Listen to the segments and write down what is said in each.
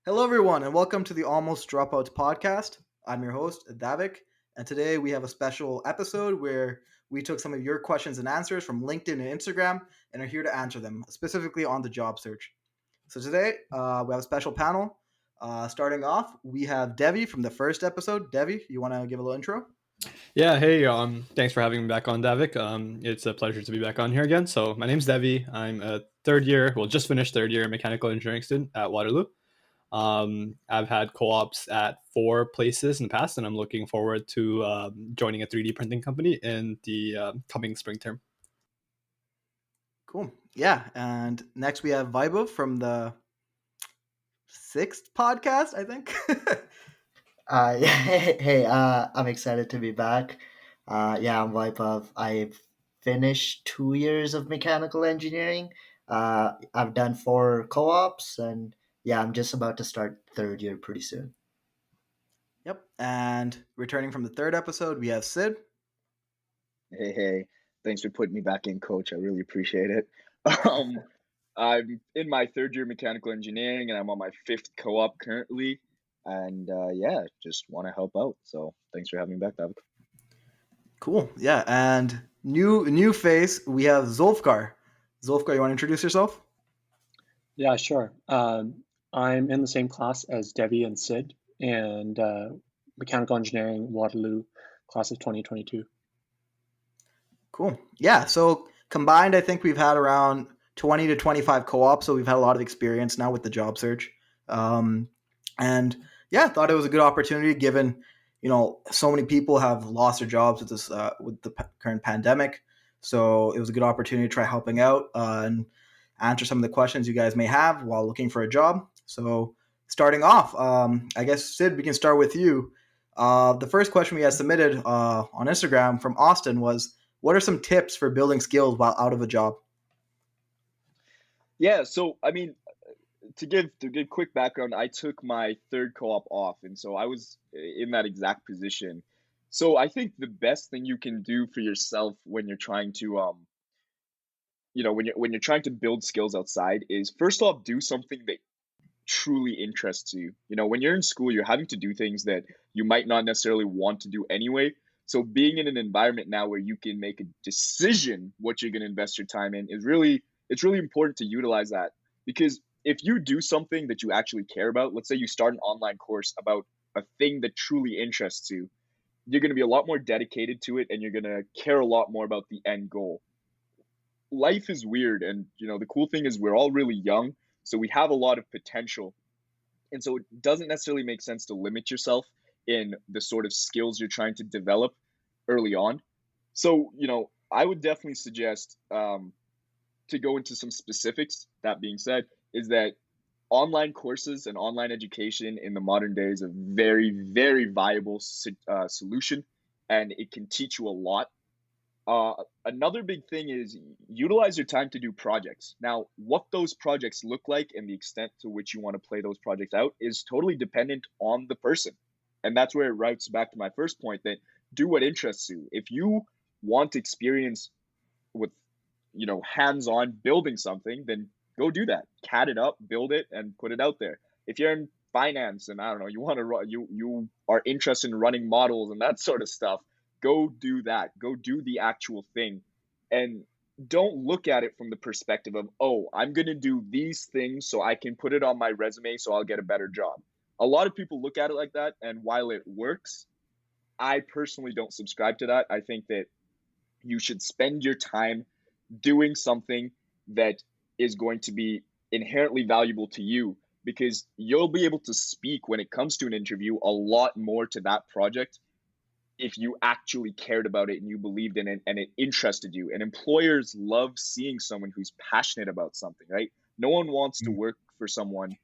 Hello, everyone, and welcome to the Almost Dropouts podcast. I'm your host, Davik, and today we have a special episode where we took some of your questions and answers from LinkedIn and Instagram and are here to answer them, specifically on the job search. So today we have a special panel. Starting off, we have Devi from the first episode. Devi, you want to give a little intro? Yeah, hey, thanks for having me back on, Davik. It's a pleasure to be back on here again. So my name's Devi. I'm a third year, well, just finished third year mechanical engineering student at Waterloo. I've had co-ops at 4 places in the past, and I'm looking forward to joining a 3D printing company in the coming spring term. Cool. Yeah, and next we have Vaibhav from the sixth podcast, I think. Yeah, hey, I'm excited to be back. Yeah, I'm Vaibhav. I've finished 2 years of mechanical engineering. I've done 4 co-ops, and yeah, I'm just about to start third year pretty soon. Yep, and returning from the third episode, we have Sid. Hey, thanks for putting me back in, coach. I really appreciate it. Um, I'm in my third year mechanical engineering and I'm on my fifth co-op currently. And yeah, just want to help out. So thanks for having me back, David. Cool. Yeah, and new face, we have Zulfkar. Zulfkar, you want to introduce yourself? Yeah, sure. I'm in the same class as Devi and Sid, and mechanical engineering Waterloo class of 2022. Cool. Yeah, so combined, I think we've had around 20 to 25 co-ops, so we've had a lot of experience now with the job search. And yeah, I thought it was a good opportunity given, so many people have lost their jobs with this with the current pandemic. So it was a good opportunity to try helping out and answer some of the questions you guys may have while looking for a job. So starting off, I guess Sid, we can start with you. The first question we had submitted on Instagram from Austin was, what are some tips for building skills while out of a job? Yeah, so I mean, to give quick background, I took my third co-op off, and so I was in that exact position. So I think the best thing you can do for yourself when you're trying to when you're trying to build skills outside is first off do something that truly interests you. When you're in school, you're having to do things that you might not necessarily want to do anyway. So being in an environment now where you can make a decision what you're going to invest your time in is it's really important to utilize that, because if you do something that you actually care about, let's say you start an online course about a thing that truly interests you, you're going to be a lot more dedicated to it and you're going to care a lot more about the end goal. Life is weird, and the cool thing is we're all really young, so we have a lot of potential, and so it doesn't necessarily make sense to limit yourself in the sort of skills you're trying to develop early on. So I would definitely suggest to go into some specifics. That being said, is that online courses and online education in the modern day is a very, very viable solution, and it can teach you a lot. Another big thing is utilize your time to do projects. Now, what those projects look like and the extent to which you want to play those projects out is totally dependent on the person. And that's where it routes back to my first point, that do what interests you. If you want experience with, hands-on building something, then go do that. CAD it up, build it, and put it out there. If you're in finance and I don't know, you want to run, you are interested in running models and that sort of stuff, go do that. Go do the actual thing. And don't look at it from the perspective of, oh, I'm going to do these things so I can put it on my resume so I'll get a better job. A lot of people look at it like that. And while it works, I personally don't subscribe to that. I think that you should spend your time doing something that is going to be inherently valuable to you, because you'll be able to speak when it comes to an interview a lot more to that project if you actually cared about it and you believed in it and it interested you. And employers love seeing someone who's passionate about something, right? No one wants to work for someone,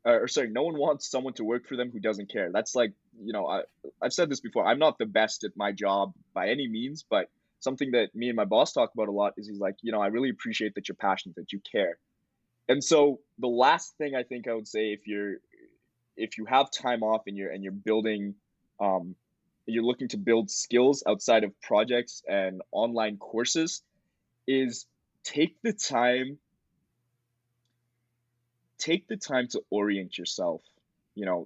no one wants someone to work for them who doesn't care. That's like, I've said this before, I'm not the best at my job by any means, but something that me and my boss talk about a lot is he's like, I really appreciate that you're passionate, that you care. And so the last thing I think I would say, if you have time off and you're building, you're looking to build skills outside of projects and online courses, is take the time to orient yourself.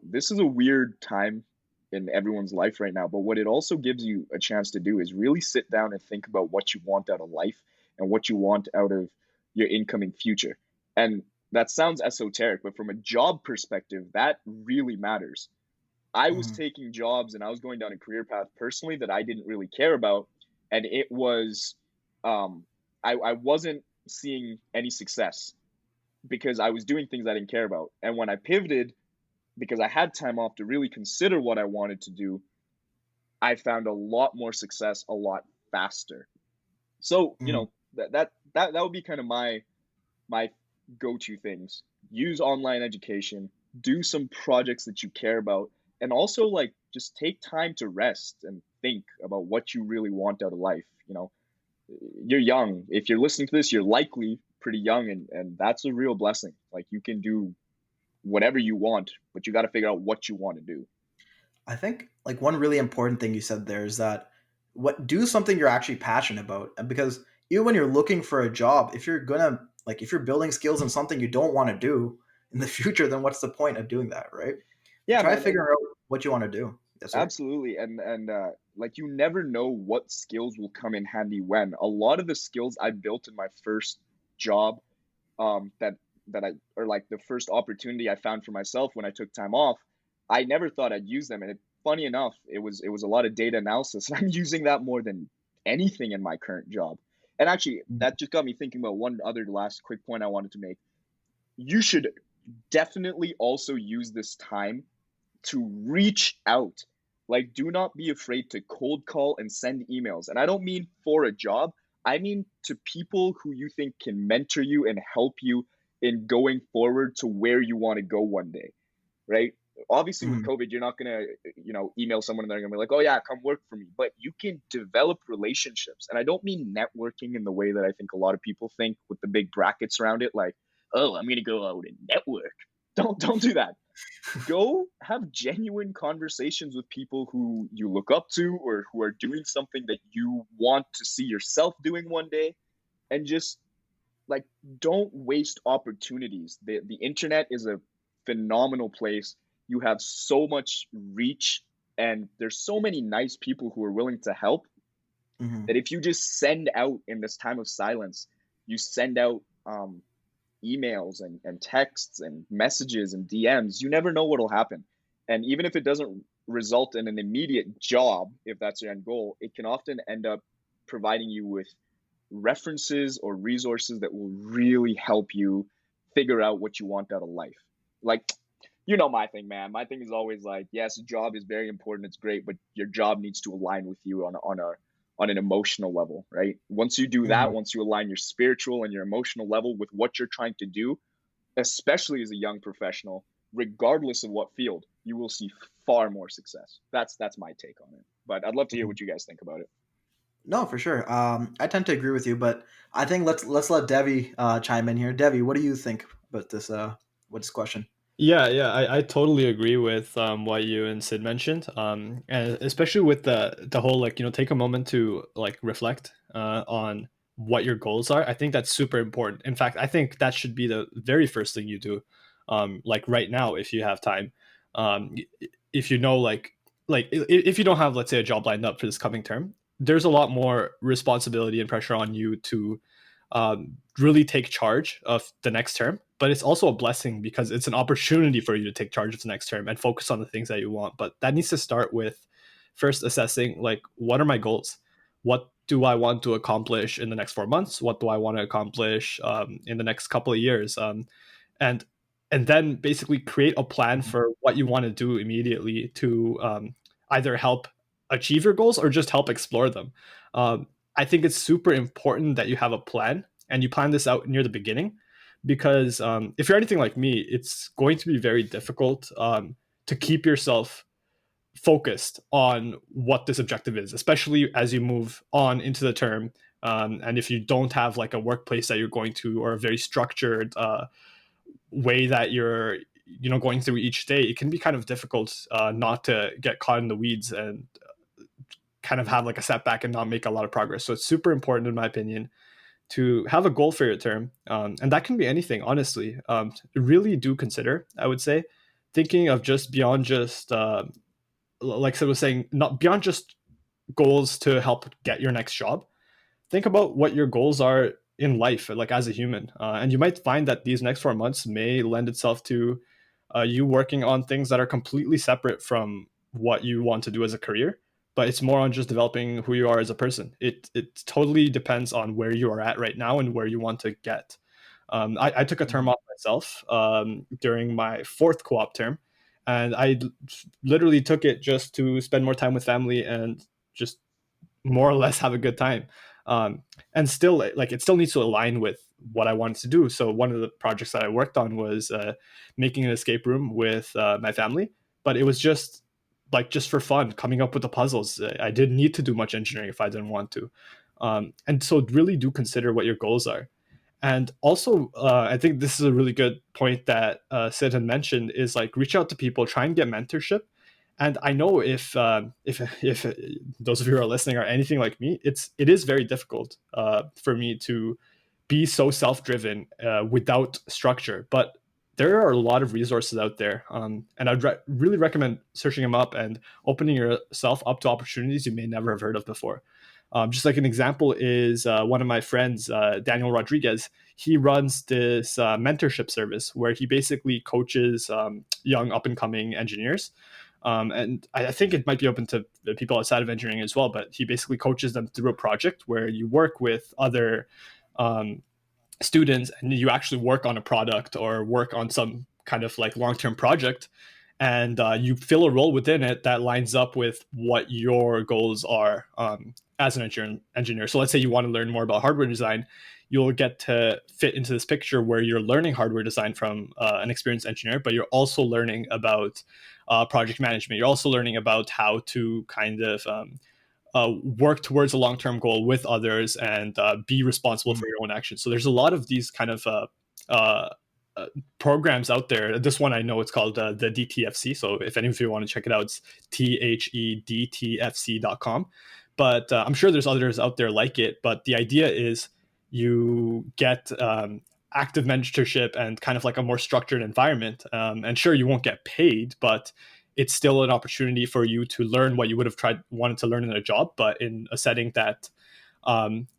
this is a weird time in everyone's life right now, but what it also gives you a chance to do is really sit down and think about what you want out of life and what you want out of your incoming future. And that sounds esoteric, but from a job perspective, that really matters. I was Mhm. taking jobs and I was going down a career path personally that I didn't really care about. And it was, I wasn't seeing any success because I was doing things I didn't care about. And when I pivoted, because I had time off to really consider what I wanted to do, I found a lot more success a lot faster. So, Mhm. that would be kind of my go-to things. Use online education, do some projects that you care about, and also like just take time to rest and think about what you really want out of life. You're young. If you're listening to this, you're likely pretty young, and that's a real blessing. Like you can do whatever you want, but you got to figure out what you want to do. I think like one really important thing you said there is that do something you're actually passionate about. And because even when you're looking for a job, if you're gonna like if you're building skills in something you don't want to do in the future, then what's the point of doing that, right? So Yeah, try man. figuring out what you want to do. Yes, sir. Absolutely. And like you never know what skills will come in handy when. A lot of the skills I built in my first job, that I or like the first opportunity I found for myself when I took time off, I never thought I'd use them. And funny enough, it was a lot of data analysis. I'm using that more than anything in my current job. And actually, that just got me thinking about one other last quick point I wanted to make. You should definitely also use this time to reach out. Like, do not be afraid to cold call and send emails. And I don't mean for a job, I mean to people who you think can mentor you and help you in going forward to where you want to go one day, right? Obviously, with Mhm. COVID, you're not going to, email someone and they're going to be like, oh, yeah, come work for me. But you can develop relationships. And I don't mean networking in the way that I think a lot of people think with the big brackets around it, like, oh, I'm going to go out and network. Don't do that. Go have genuine conversations with people who you look up to or who are doing something that you want to see yourself doing one day, and just like don't waste opportunities. The internet is a phenomenal place. You have so much reach, and there's so many nice people who are willing to help, Mhm. that if you just send out in this time of silence, you send out emails and texts and messages and DMs, you never know what'll happen. And even if it doesn't result in an immediate job, if that's your end goal, it can often end up providing you with references or resources that will really help you figure out what you want out of life. Like, my thing, man. My thing is always like, yes, a job is very important. It's great, but your job needs to align with you on an emotional level, right? Once you do that, Mhm. once you align your spiritual and your emotional level with what you're trying to do, especially as a young professional, regardless of what field, you will see far more success. That's my take on it. But I'd love to hear Mhm. what you guys think about it. No, for sure. I tend to agree with you, but I think let's let Devi chime in here. Devi, what do you think about this question? Yeah, I totally agree with what you and Sid mentioned, and especially with the whole like take a moment to like reflect on what your goals are. I think that's super important. In fact, I think that should be the very first thing you do, like right now if you have time, if you know if you don't have, let's say, a job lined up for this coming term, there's a lot more responsibility and pressure on you to really take charge of the next term. But it's also a blessing because it's an opportunity for you to take charge of the next term and focus on the things that you want. But that needs to start with first assessing, like, what are my goals? What do I want to accomplish in the next 4 months? What do I want to accomplish in the next couple of years? And and then basically create a plan Mhm. for what you want to do immediately to either help achieve your goals or just help explore them. I think it's super important that you have a plan and you plan this out near the beginning, because if you're anything like me, it's going to be very difficult to keep yourself focused on what this objective is, especially as you move on into the term. And if you don't have like a workplace that you're going to, or a very structured way that you're going through each day, it can be kind of difficult not to get caught in the weeds and kind of have like a setback and not make a lot of progress. So it's super important, in my opinion, to have a goal for your term, and that can be anything. Honestly, really do consider, I would say, thinking of just beyond just like I was saying, not beyond just goals to help get your next job. Think about what your goals are in life, like as a human, and you might find that these next 4 months may lend itself to you working on things that are completely separate from what you want to do as a career. But it's more on just developing who you are as a person. It totally depends on where you are at right now and where you want to get. I took a term off myself during my fourth co-op term, and I literally took it just to spend more time with family and just more or less have a good time. And still, like, it still needs to align with what I wanted to do. So one of the projects that I worked on was making an escape room with my family, but it was just for fun, coming up with the puzzles. I didn't need to do much engineering if I didn't want to. And so really do consider what your goals are. And also, I think this is a really good point that Sid had mentioned, is like reach out to people, try and get mentorship. And I know if those of you who are listening are anything like me, it is very difficult for me to be so self-driven without structure. But there are a lot of resources out there, and I'd really recommend searching them up and opening yourself up to opportunities you may never have heard of before. Just like an example is one of my friends, Daniel Rodriguez. He runs this mentorship service where he basically coaches young up-and-coming engineers. And I think it might be open to people outside of engineering as well, but he basically coaches them through a project where you work with other students and you actually work on a product or work on some kind of like long-term project, and you fill a role within it that lines up with what your goals are as an engineer. So let's say you want to learn more about hardware design, you'll get to fit into this picture where you're learning hardware design from an experienced engineer, but you're also learning about project management. You're also learning about how to kind of work towards a long-term goal with others and be responsible for your own actions. So there's a lot of these kind of uh, programs out there. This one I know it's called the DTFC. So if any of you want to check it out, it's THEDTFC.com. But I'm sure there's others out there like it. But the idea is you get active mentorship and kind of like a more structured environment. And sure, you won't get paid, but it's still an opportunity for you to learn what you would have wanted to learn in a job, but in a setting that,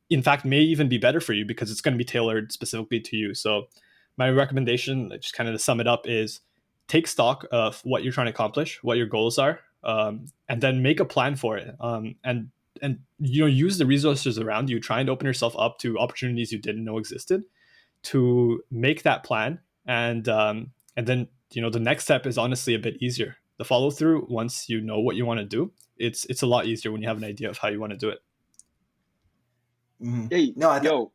in fact, may even be better for you because it's going to be tailored specifically to you. So my recommendation, just kind of to sum it up, is take stock of what you're trying to accomplish, what your goals are, and then make a plan for it. And use the resources around you. Try and open yourself up to opportunities you didn't know existed, to make that plan. And then the next step is honestly a bit easier. The follow through, once you know what you want to do, it's a lot easier when you have an idea of how you want to do it. Mm-hmm. Hey, No,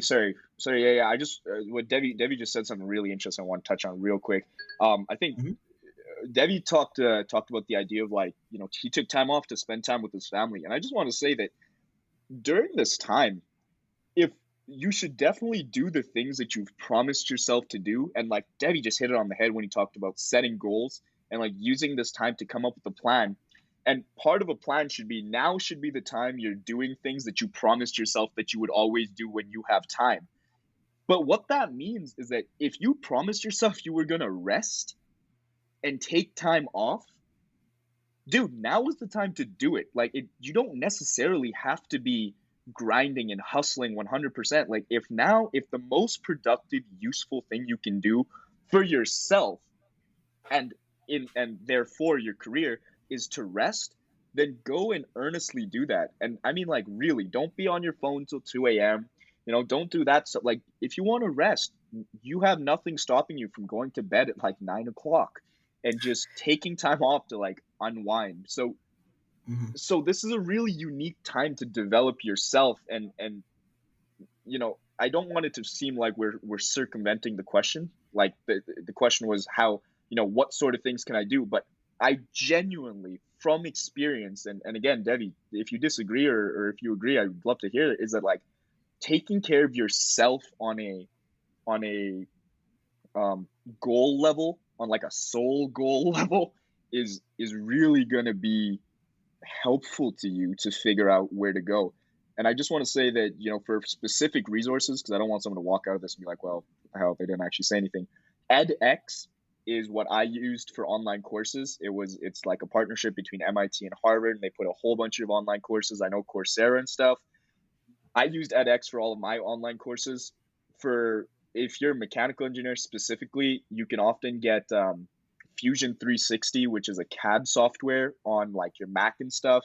sorry. Yeah. I just what Debbie just said something really interesting. I want to touch on real quick. I think Debbie talked about the idea of he took time off to spend time with his family, and I just want to say that during this time, if you should definitely do the things that you've promised yourself to do, and like Debbie just hit it on the head when he talked about setting goals and like using this time to come up with a plan. And part of a plan should be the time you're doing things that you promised yourself that you would always do when you have time. But what that means is that if you promised yourself you were going to rest and take time off, dude, now is the time to do it. You don't necessarily have to be grinding and hustling 100%. Like if the most productive, useful thing you can do for yourself and therefore your career is to rest, then go and earnestly do that. And I mean, really, don't be on your phone till 2 a.m. Don't do that. So if you want to rest, you have nothing stopping you from going to bed at 9 o'clock and just taking time off to unwind. So this is a really unique time to develop yourself. And I don't want it to seem like we're circumventing the question. Like the question was how, what sort of things can I do? But I genuinely, from experience, and again, Debbie, if you disagree or if you agree, I'd love to hear it, is that taking care of yourself on a goal level, on a soul goal level, is really going to be helpful to you to figure out where to go. And I just want to say that, for specific resources, because I don't want someone to walk out of this and be like, well, hell, they didn't actually say anything. edX is what I used for online courses. It's like a partnership between MIT and Harvard, and they put a whole bunch of online courses. I know Coursera and stuff. I used edX for all of my online courses. For if you're a mechanical engineer specifically, you can often get Fusion 360, which is a CAD software on like your Mac and stuff.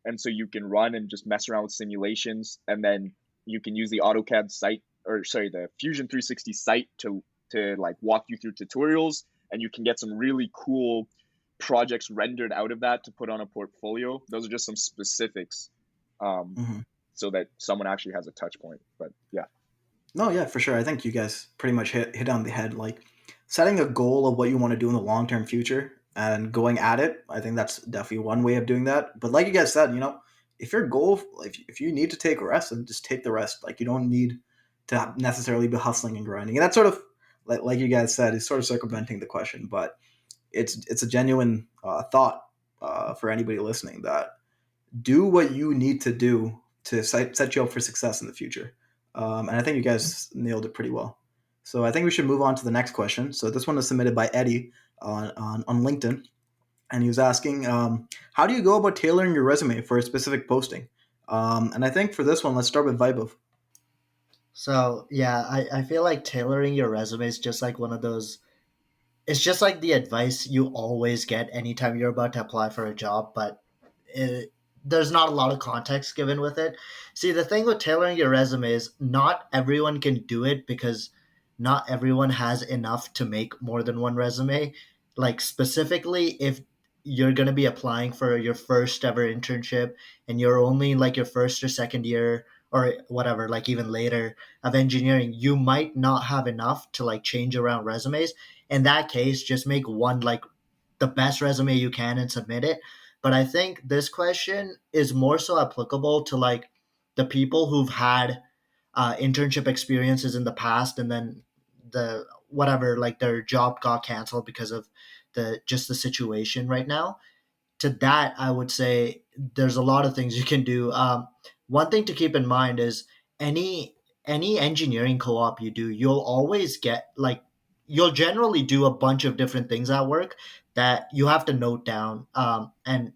And so you can run and just mess around with simulations, and then you can use the AutoCAD site, or sorry, the Fusion 360 site to like walk you through tutorials, and you can get some really cool projects rendered out of that to put on a portfolio. Those are just some specifics. So that someone actually has a touch point. But yeah. No, yeah, for sure. I think you guys pretty much hit on the head. Like setting a goal of what you want to do in the long term future and going at it. I think that's definitely one way of doing that. But like you guys said, if your goal, if you need to take a rest, then just take the rest. Like you don't need to necessarily be hustling and grinding. And that's sort of like you guys said, is sort of circumventing the question, but it's a genuine thought for anybody listening, that do what you need to do to set you up for success in the future. And I think you guys nailed it pretty well. So I think we should move on to the next question. So this one was submitted by Eddie on LinkedIn. And he was asking, how do you go about tailoring your resume for a specific posting? And I think for this one, let's start with Vaibhav. So yeah, I feel like tailoring your resume is just like one of those, it's just like the advice you always get anytime you're about to apply for a job, but there's not a lot of context given with it. See, the thing with tailoring your resume is not everyone can do it, because not everyone has enough to make more than one resume. Like specifically, if you're going to be applying for your first ever internship and you're only in like your first or second year or whatever, like even later of engineering, you might not have enough to like change around resumes. In that case, just make one, like the best resume you can, and submit it. But I think this question is more so applicable to like the people who've had internship experiences in the past, and then the whatever, like their job got canceled because of the situation right now. To that, I would say there's a lot of things you can do. One thing to keep in mind is any engineering co-op you do, you'll always get like, you'll generally do a bunch of different things at work that you have to note down. And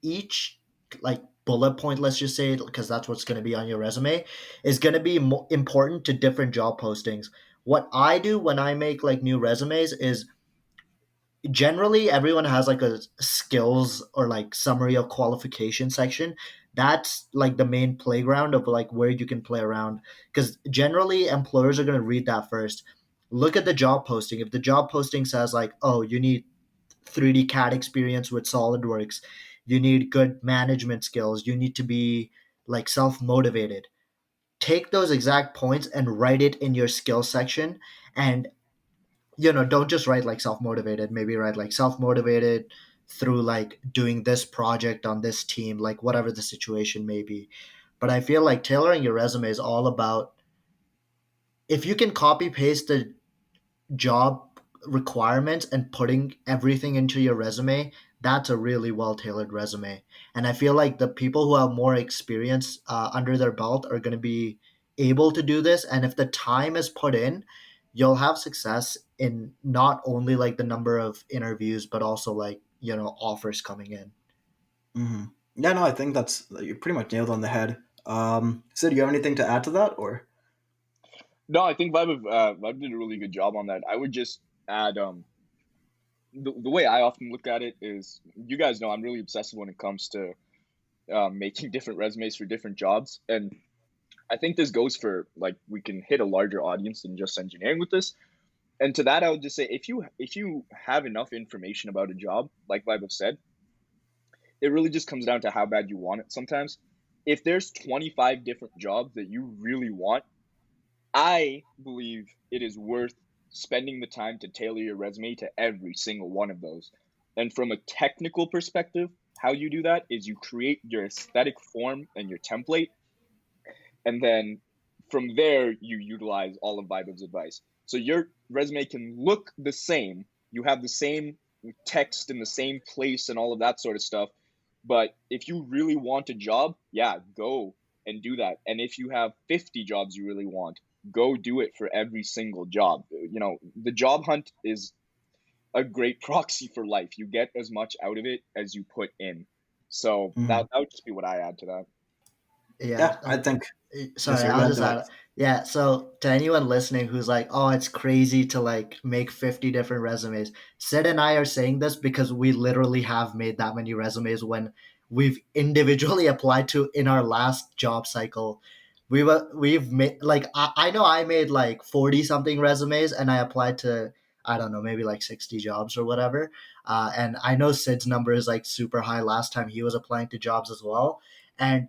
each like bullet point, let's just say, because that's what's going to be on your resume, is going to be important to different job postings. What I do when I make like new resumes is, generally everyone has like a skills or like summary of qualification section. That's like the main playground of like where you can play around, because generally employers are going to read that first. Look at the job posting. If the job posting says like, oh, you need 3D CAD experience with SolidWorks, you need good management skills, you need to be like self-motivated, take those exact points and write it in your skills section. And don't just write like self-motivated, maybe write like self-motivated through like doing this project on this team, like whatever the situation may be. But I feel like tailoring your resume is all about, if you can copy paste the job requirements and putting everything into your resume, that's a really well tailored resume. And I feel like the people who have more experience under their belt are going to be able to do this. And if the time is put in, you'll have success in not only like the number of interviews, but also like, offers coming in. Mm-hmm. Yeah, no, I think you pretty much nailed on the head. Sid, do you have anything to add to that, or? No, I think Vibe did a really good job on that. I would just add the way I often look at it is, you guys know I'm really obsessive when it comes to making different resumes for different jobs. And I think this goes for, like, we can hit a larger audience than just engineering with this. And to that, I would just say, if you have enough information about a job, like Vibe said, it really just comes down to how bad you want it sometimes. If there's 25 different jobs that you really want, I believe it is worth spending the time to tailor your resume to every single one of those. And from a technical perspective, how you do that is you create your aesthetic form and your template. And then from there, you utilize all of Vibe's advice. So your resume can look the same. You have the same text in the same place and all of that sort of stuff. But if you really want a job, yeah, go and do that. And if you have 50 jobs you really want, go do it for every single job. The job hunt is a great proxy for life. You get as much out of it as you put in. So that would just be what I add to that. Yeah. Yeah, I think. Yes, Sorry, sir. Go I'll ahead, just Dwight. add. Yeah. So to anyone listening who's like, "Oh, it's crazy to like make 50 different resumes," Sid and I are saying this because we literally have made that many resumes when we've individually applied to in our last job cycle. We've made like I know I made like 40 something resumes and I applied to, I don't know, maybe like 60 jobs or whatever. And I know Sid's number is like super high last time he was applying to jobs as well. And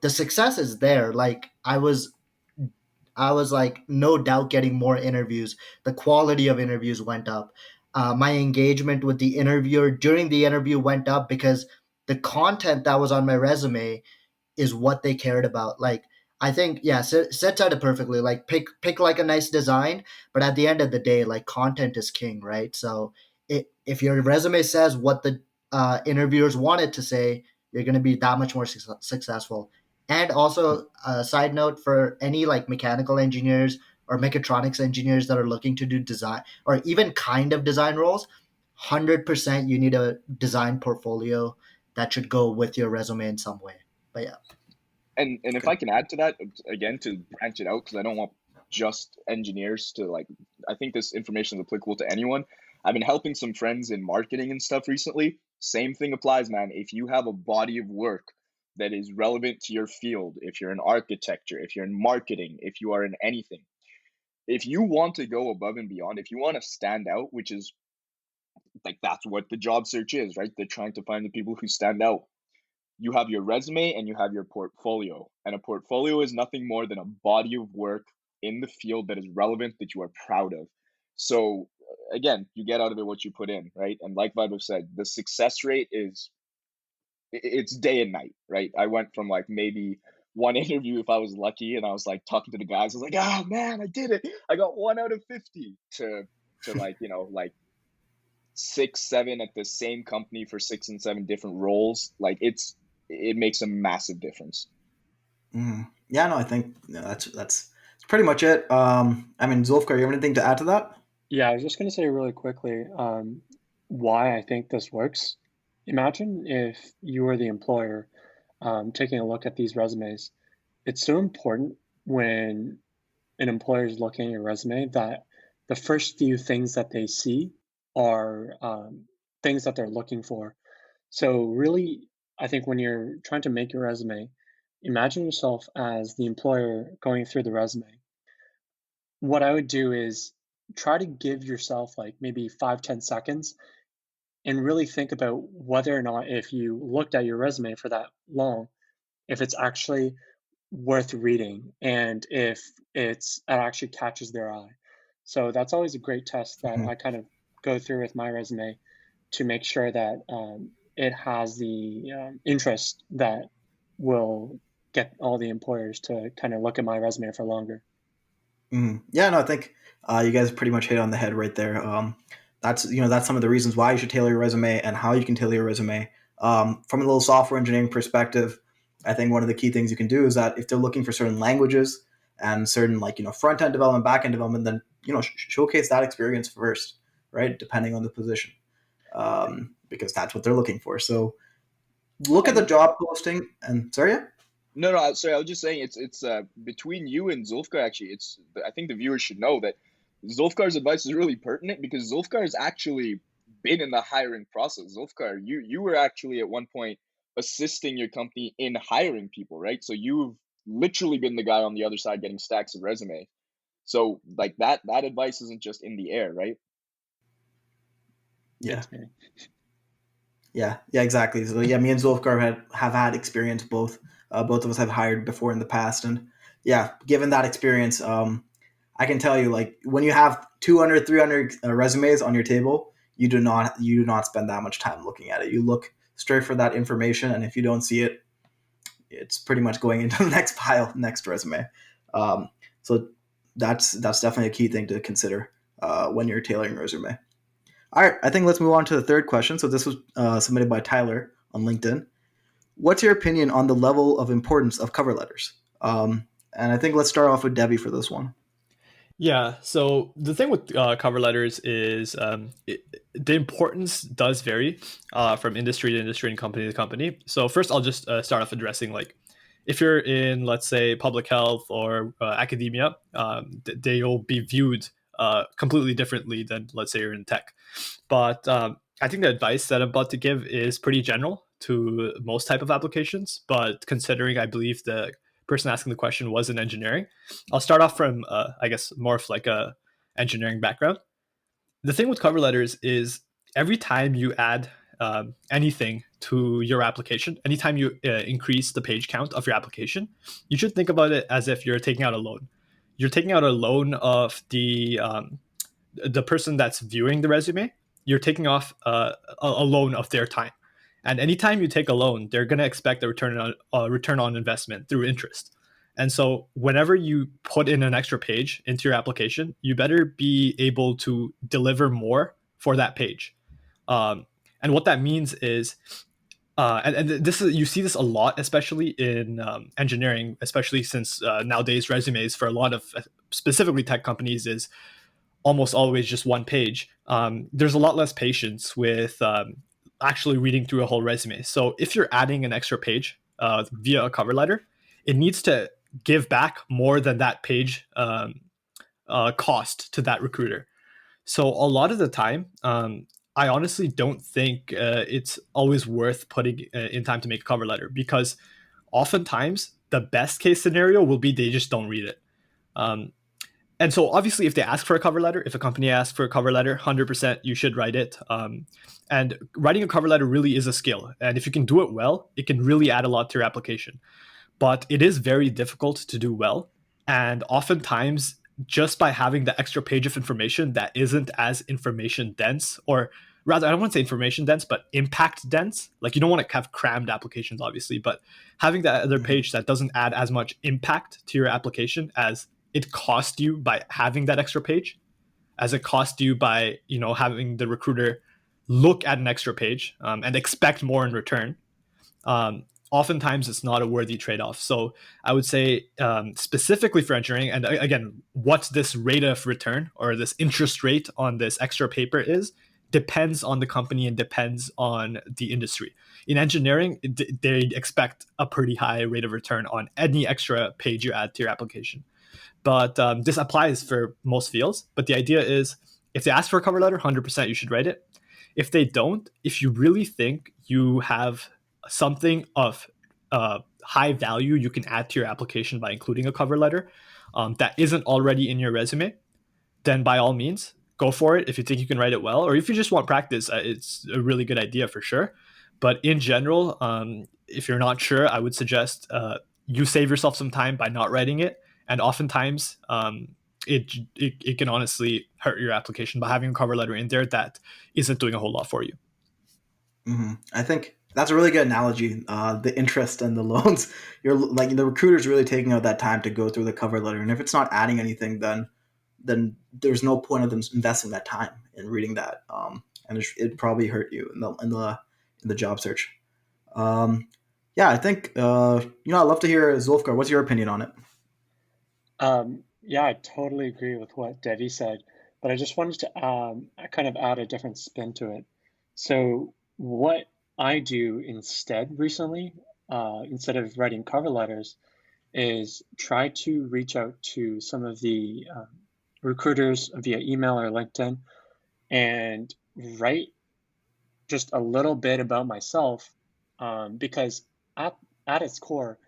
the success is there. Like I was like no doubt getting more interviews. The quality of interviews went up. My engagement with the interviewer during the interview went up because the content that was on my resume is what they cared about. Like I think, yeah, Sid said it perfectly. Like pick like a nice design, but at the end of the day, like content is king, right? So if your resume says what the interviewers wanted to say, you're going to be that much more successful. And also, a side note for any like mechanical engineers or mechatronics engineers that are looking to do design or even kind of design roles, 100% you need a design portfolio that should go with your resume in some way. But yeah. And if Okay. I can add to that again to branch it out, because I don't want just engineers to like. I think this information is applicable to anyone. I've been helping some friends in marketing and stuff recently. Same thing applies, man. If you have a body of work that is relevant to your field, if you're in architecture, if you're in marketing, if you are in anything, if you want to go above and beyond, if you want to stand out, which is like that's what the job search is, right? They're trying to find the people who stand out. You have your resume and you have your portfolio. And a portfolio is nothing more than a body of work in the field that is relevant that you are proud of. So again, you get out of it what you put in, right? And like Vibe said, the success rate is it's day and night, right? I went from like maybe one interview if I was lucky and I was like talking to the guys, I was like, oh man, I did it. I got 1 out of 50 to like, like 6, 7 at the same company for 6 and 7 different roles. Like it makes a massive difference. Yeah, no, I think that's pretty much it. I mean, Zulfkar, you have anything to add to that? Yeah, I was just going to say really quickly why I think this works. Imagine if you were the employer taking a look at these resumes. It's so important when an employer is looking at your resume that the first few things that they see are things that they're looking for. So, really, I think when you're trying to make your resume, imagine yourself as the employer going through the resume. What I would do is try to give yourself like maybe 5, 10 seconds and really think about whether or not, if you looked at your resume for that long, if it's actually worth reading and if it actually catches their eye. So that's always a great test that Mhm. I kind of go through with my resume to make sure that it has the interest that will get all the employers to kind of look at my resume for longer. Yeah, no, I think you guys pretty much hit on the head right there. That's some of the reasons why you should tailor your resume and how you can tailor your resume. From a little software engineering perspective, I think one of the key things you can do is that if they're looking for certain languages and certain front end development, back end development, then showcase that experience first, right? Depending on the position, because that's what they're looking for. So look at the And job posting and sorry. Yeah? no, sorry, I was just saying it's between you and Zulfkar actually. I think the viewers should know that Zulfkar's advice is really pertinent because Zulfkar has actually been in the hiring process. Zulfkar, you were actually at one point assisting your company in hiring people, right? So you've literally been the guy on the other side getting stacks of resume. So like that advice isn't just in the air, right? Yeah. Thanks, Manny. Yeah, exactly. So yeah, me and Zulfgar have had experience both. Both of us have hired before in the past, and yeah, given that experience, I can tell you, like when you have 200, 300 resumes on your table, you do not spend that much time looking at it. You look straight for that information, and if you don't see it, it's pretty much going into the next pile, next resume. So that's definitely a key thing to consider when you're tailoring your resume. All right, I think let's move on to the third question. So this was submitted by Tyler on LinkedIn. What's your opinion on the level of importance of cover letters? And I think let's start off with Debbie for this one. Yeah. So the thing with cover letters is the importance does vary from industry to industry and company to company. So first, I'll just start off addressing like if you're in, let's say, public health or academia, they'll be viewed completely differently than, let's say, you're in tech. But I think the advice that I'm about to give is pretty general to most type of applications. But considering I believe the person asking the question was in engineering, I'll start off from I guess more of like a engineering background. The thing with cover letters is every time you add anything to your application, anytime you increase the page count of your application, you should think about it as if you're taking out a loan. You're taking out a loan of the person that's viewing the resume. You're taking off a loan of their time, and anytime you take a loan, they're going to expect a return on investment through interest. And so, whenever you put in an extra page into your application, you better be able to deliver more for that page. Um, and what that means is, and this is, you see this a lot, especially in engineering, especially since nowadays resumes for a lot of specifically tech companies is almost always just one page. There's a lot less patience with actually reading through a whole resume. So if you're adding an extra page via a cover letter, it needs to give back more than that page cost to that recruiter. So a lot of the time, I honestly don't think it's always worth putting in time to make a cover letter, because oftentimes the best case scenario will be they just don't read it. Um, and so obviously if they ask for a cover letter, if a company asks for a cover letter, 100% you should write it. And writing a cover letter really is a skill, and if you can do it well, it can really add a lot to your application. But it is very difficult to do well, and oftentimes just by having the extra page of information that isn't as information dense, or rather, I don't want to say information dense, but impact dense. Like, you don't want to have crammed applications, obviously, but having that other page that doesn't add as much impact to your application as it cost you by having that extra page, as it cost you by having the recruiter look at an extra page and expect more in return. Oftentimes it's not a worthy trade-off. So I would say specifically for engineering, and again, what this rate of return or this interest rate on this extra paper is depends on the company and depends on the industry. In engineering, they expect a pretty high rate of return on any extra page you add to your application. But this applies for most fields. But the idea is, if they ask for a cover letter, 100% you should write it. If they don't, if you really think you have something of high value you can add to your application by including a cover letter that isn't already in your resume, then by all means, go for it. If you think you can write it well, or if you just want practice, it's a really good idea for sure. But in general, if you're not sure, I would suggest you save yourself some time by not writing it. And oftentimes, it can honestly hurt your application by having a cover letter in there that isn't doing a whole lot for you. I think that's a really good analogy. The interest and the loans. You're like, the recruiter's really taking out that time to go through the cover letter, and if it's not adding anything, then there's no point of them investing that time in reading that. And it probably hurt you in the job search. Yeah, I think I'd love to hear, Zulfgar, what's your opinion on it? Yeah, I totally agree with what Devi said, but I just wanted to kind of add a different spin to it. So what I do instead recently, instead of writing cover letters, is try to reach out to some of the recruiters via email or LinkedIn and write just a little bit about myself, because at its core,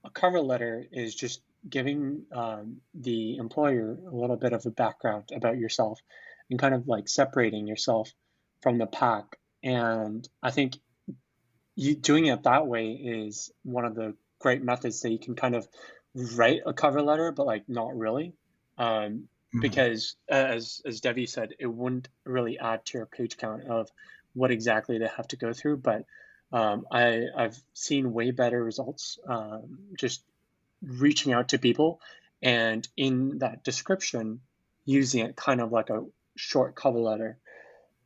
a cover letter is just giving the employer a little bit of a background about yourself and kind of like separating yourself from the pack. And I think you doing it that way is one of the great methods that you can kind of write a cover letter, but like not really. Because as Devi said, it wouldn't really add to your page count of what exactly they have to go through. But I've seen way better results just reaching out to people and in that description using it kind of like a short cover letter.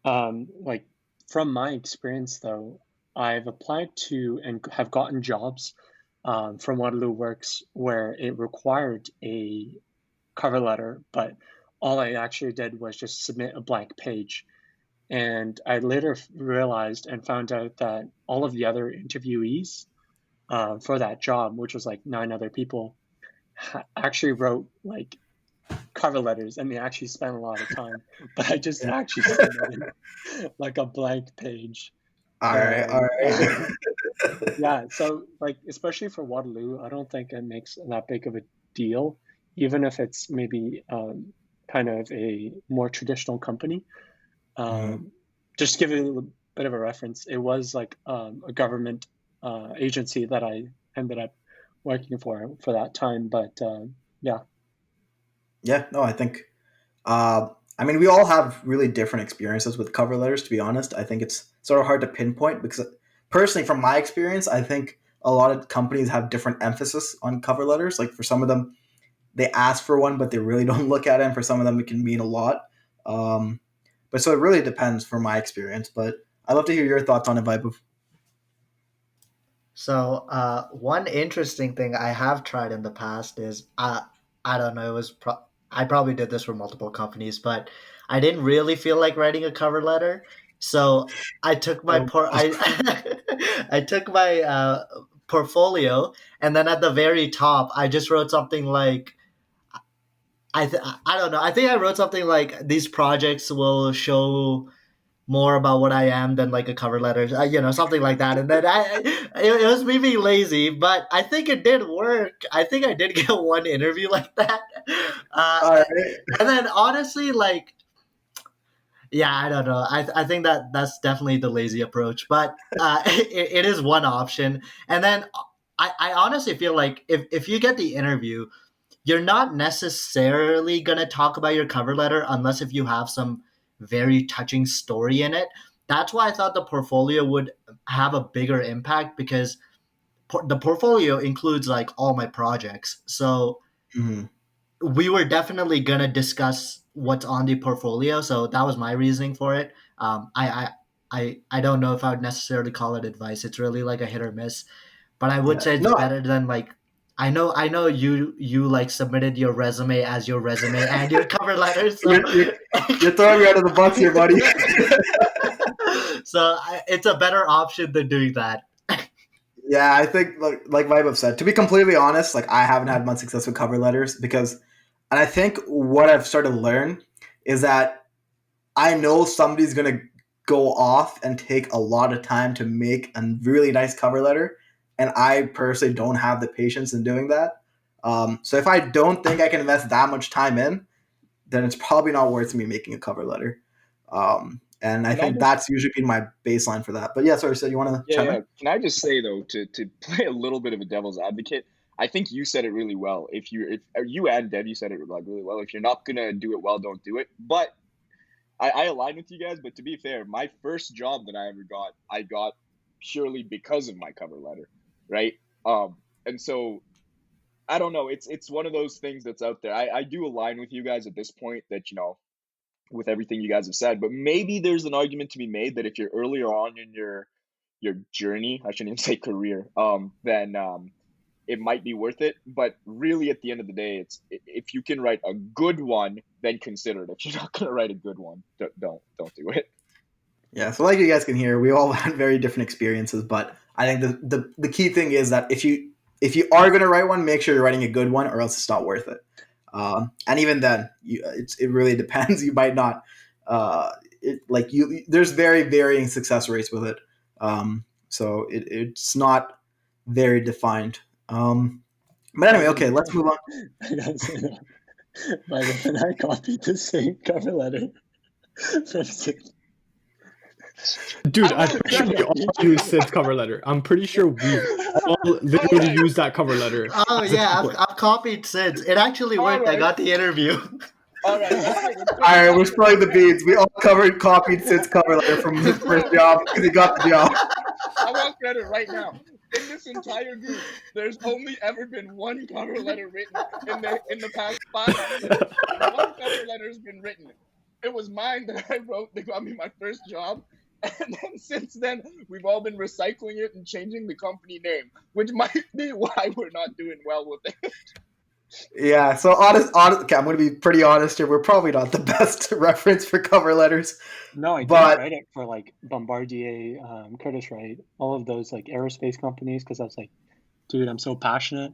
Like from my experience though, I've applied to and have gotten jobs from Waterloo Works where it required a cover letter, but all I actually did was just submit a blank page. And I later realized and found out that all of the other interviewees for that job, which was like 9 other people, actually wrote like cover letters, and they actually spent a lot of time. But I just actually submitted like a blank page. All right. Yeah, so like especially for Waterloo, I don't think it makes that big of a deal, even if it's maybe kind of a more traditional company. Just to give you a little bit of a reference, it was like a government agency that I ended up working for that time. But yeah. Yeah, no, I think, I mean, we all have really different experiences with cover letters, to be honest. I think it's sort of hard to pinpoint because, personally, from my experience, I think a lot of companies have different emphasis on cover letters. Like for some of them, they ask for one, but they really don't look at it. And for some of them, it can mean a lot. But so it really depends from my experience. But I'd love to hear your thoughts on it, Vaibhav. So one interesting thing I have tried in the past is I don't know, I probably did this for multiple companies, but I didn't really feel like writing a cover letter, so I took my I took my portfolio, and then at the very top I just wrote something like I don't know, I think I wrote something like these projects will show more about what I am than like a cover letter, something like that. And then it was me being lazy, but I think it did work. I think I did get one interview like that. All right. And then honestly, like, yeah, I don't know. I think that's definitely the lazy approach, but it is one option. And then I honestly feel like if you get the interview, you're not necessarily going to talk about your cover letter unless if you have some very touching story in it. That's why I thought the portfolio would have a bigger impact, because the portfolio includes like all my projects. So we were definitely going to discuss what's on the portfolio. So that was my reasoning for it. I don't know if I would necessarily call it advice. It's really like a hit or miss, but I would say it's better than like, I know you like submitted your resume as your resume and your cover letter. So you're throwing me out of the bus here, buddy. So it's a better option than doing that. Yeah, I think like Vaibhav said, to be completely honest, like I haven't had much success with cover letters and I think what I've started to learn is that I know somebody's going to go off and take a lot of time to make a really nice cover letter. And I personally don't have the patience in doing that. So if I don't think I can invest that much time in, then it's probably not worth me making a cover letter. And I think that's usually been my baseline for that. But yeah, sorry, so you want to chime in? Can I just say though, to play a little bit of a devil's advocate, I think you said it really well. If you and Debbie said it like really well. If you're not gonna do it well, don't do it. But I align with you guys. But to be fair, my first job that I ever got, I got purely because of my cover letter, right? And so I don't know. It's one of those things that's out there. I do align with you guys at this point that, with everything you guys have said, but maybe there's an argument to be made that if you're earlier on in your journey, I shouldn't even say career, then it might be worth it. But really, at the end of the day, it's if you can write a good one, then consider it. If you're not going to write a good one, don't do it. Yeah, so like you guys can hear, we all had very different experiences, but I think the key thing is that if you are going to write one, make sure you're writing a good one, or else it's not worth it. And even then, it really depends. You might not. There's very varying success rates with it. So it's not very defined. But anyway, okay, let's move on. I gotta say that. By the way, I copied the same cover letter from Sid. Dude, I'm pretty sure we all use Sid's cover letter. I'm pretty sure we all literally use that cover letter. Oh yeah, I've copied Sid's. It actually worked. Right. I got the interview. All right, we're spilling the beans. We all copied Sid's cover letter from his first job because he got the job. I want credit right now. In this entire group, there's only ever been one cover letter written in the past 5 years. One cover letter has been written. It was mine that I wrote that got me my first job. And then since then, we've all been recycling it and changing the company name, which might be why we're not doing well with it. Yeah, so okay, I'm going to be pretty honest here. We're probably not the best reference for cover letters, No, I didn't but write it for like Bombardier, Curtiss-Wright, all of those like aerospace companies because I was like, dude, I'm so passionate.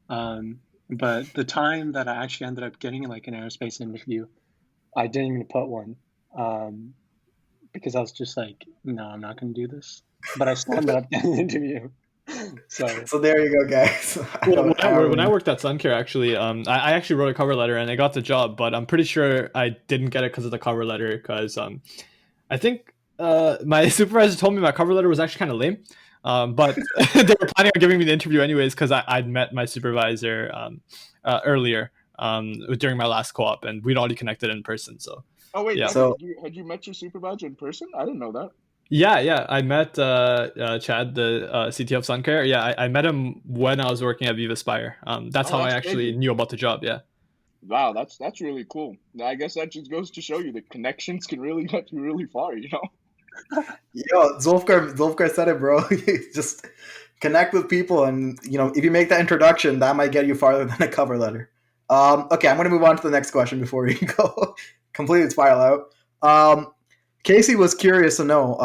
But the time that I actually ended up getting like an aerospace interview, I didn't even put one um, because I was just like, no, I'm not going to do this. But I still ended up getting an interview. So so there you go, guys. Well, when I Um, worked at Suncare, actually, I actually wrote a cover letter and I got the job, but I'm pretty sure I didn't get it because of the cover letter. Because I think my supervisor told me my cover letter was actually kind of lame, but they were planning on giving me the interview anyways because I'd met my supervisor earlier during my last co-op, and we'd already connected in person. So Oh wait, yeah, Devin, so had you met your supervisor in person? I didn't know that. yeah, I met Chad, the CTO of Suncare. Yeah, I met him when I was working at Viva Spire. That's Oh, how I that's actually crazy. knew about the job. Yeah. Wow, that's really cool. I guess that just goes to show you that connections can really get you really far, you know? yo, Zulfgar said it, bro. Just connect with people, and if you make that introduction, that might get you farther than a cover letter. Okay, I'm going to move on to the next question before we go completely spiral out. Casey was curious to know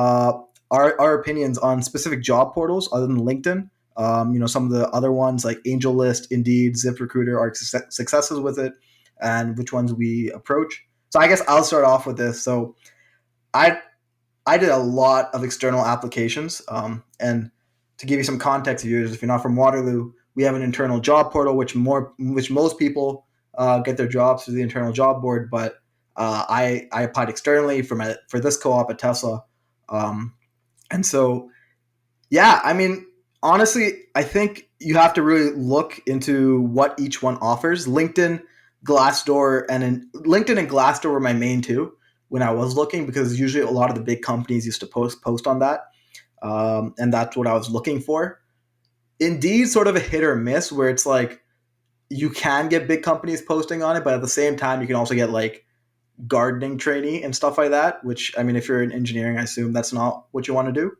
our opinions on specific job portals other than LinkedIn. Some of the other ones like AngelList, Indeed, ZipRecruiter, our successes with it, and which ones we approach. So I guess I'll start off with this. So I I did a lot of external applications. And to give you some context, viewers, if you're not from Waterloo, we have an internal job portal, which most people get their jobs through the internal job board. But I applied externally for this co-op at Tesla, um, and so yeah, I mean, honestly, I think you have to really look into what each one offers. LinkedIn and Glassdoor were my main two when I was looking, because usually a lot of the big companies used to post on that, and that's what I was looking for. Indeed, sort of a hit or miss, where it's like you can get big companies posting on it, but at the same time, you can also get like gardening trainee and stuff like that. Which, I mean, if you're in engineering, I assume that's not what you want to do.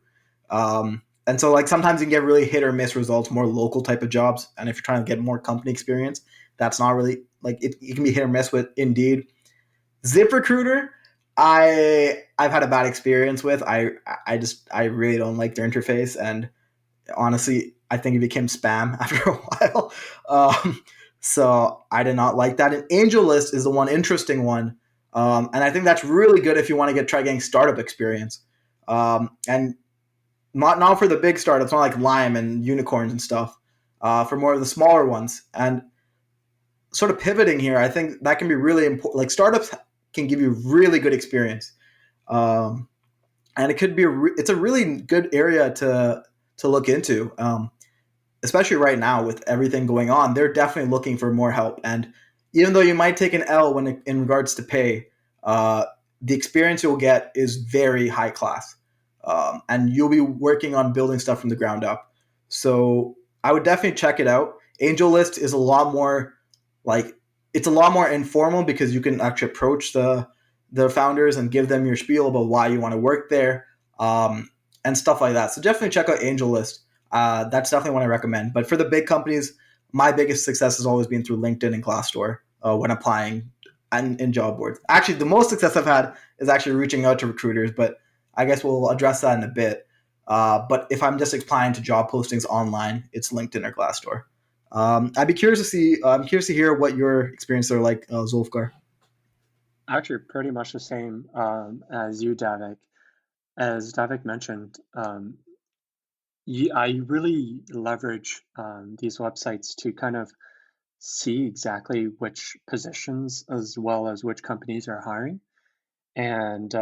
And so, like, sometimes you can get really hit or miss results, more local type of jobs. And if you're trying to get more company experience, that's not really like it can be hit or miss with Indeed. ZipRecruiter, I've had a bad experience with. I really don't like their interface, and honestly, I think it became spam after a while. So I did not like that. And AngelList is the one interesting one, and I think that's really good if you want to try getting startup experience. And not for the big startups, not like Lime and unicorns and stuff. For more of the smaller ones, and sort of pivoting here, I think that can be really important. Like, startups can give you really good experience, um, and it could be it's a really good area to look into. Especially right now with everything going on, they're definitely looking for more help. And even though you might take an L in regards to pay, uh, the experience you'll get is very high class, and you'll be working on building stuff from the ground up. So I would definitely check it out. AngelList is a lot more like it's a lot more informal, because you can actually approach the founders and give them your spiel about why you want to work there, and stuff like that. So definitely check out AngelList. That's definitely one I recommend. But for the big companies, my biggest success has always been through LinkedIn and Glassdoor when applying in job boards. Actually, the most success I've had is actually reaching out to recruiters, but I guess we'll address that in a bit. But if I'm just applying to job postings online, it's LinkedIn or Glassdoor. I'd be curious to see. I'm curious to hear what your experiences are like, Zulfgar. actually, pretty much the same as you, Davik. As Davik mentioned, I really leverage these websites to kind of see exactly which positions as well as which companies are hiring. And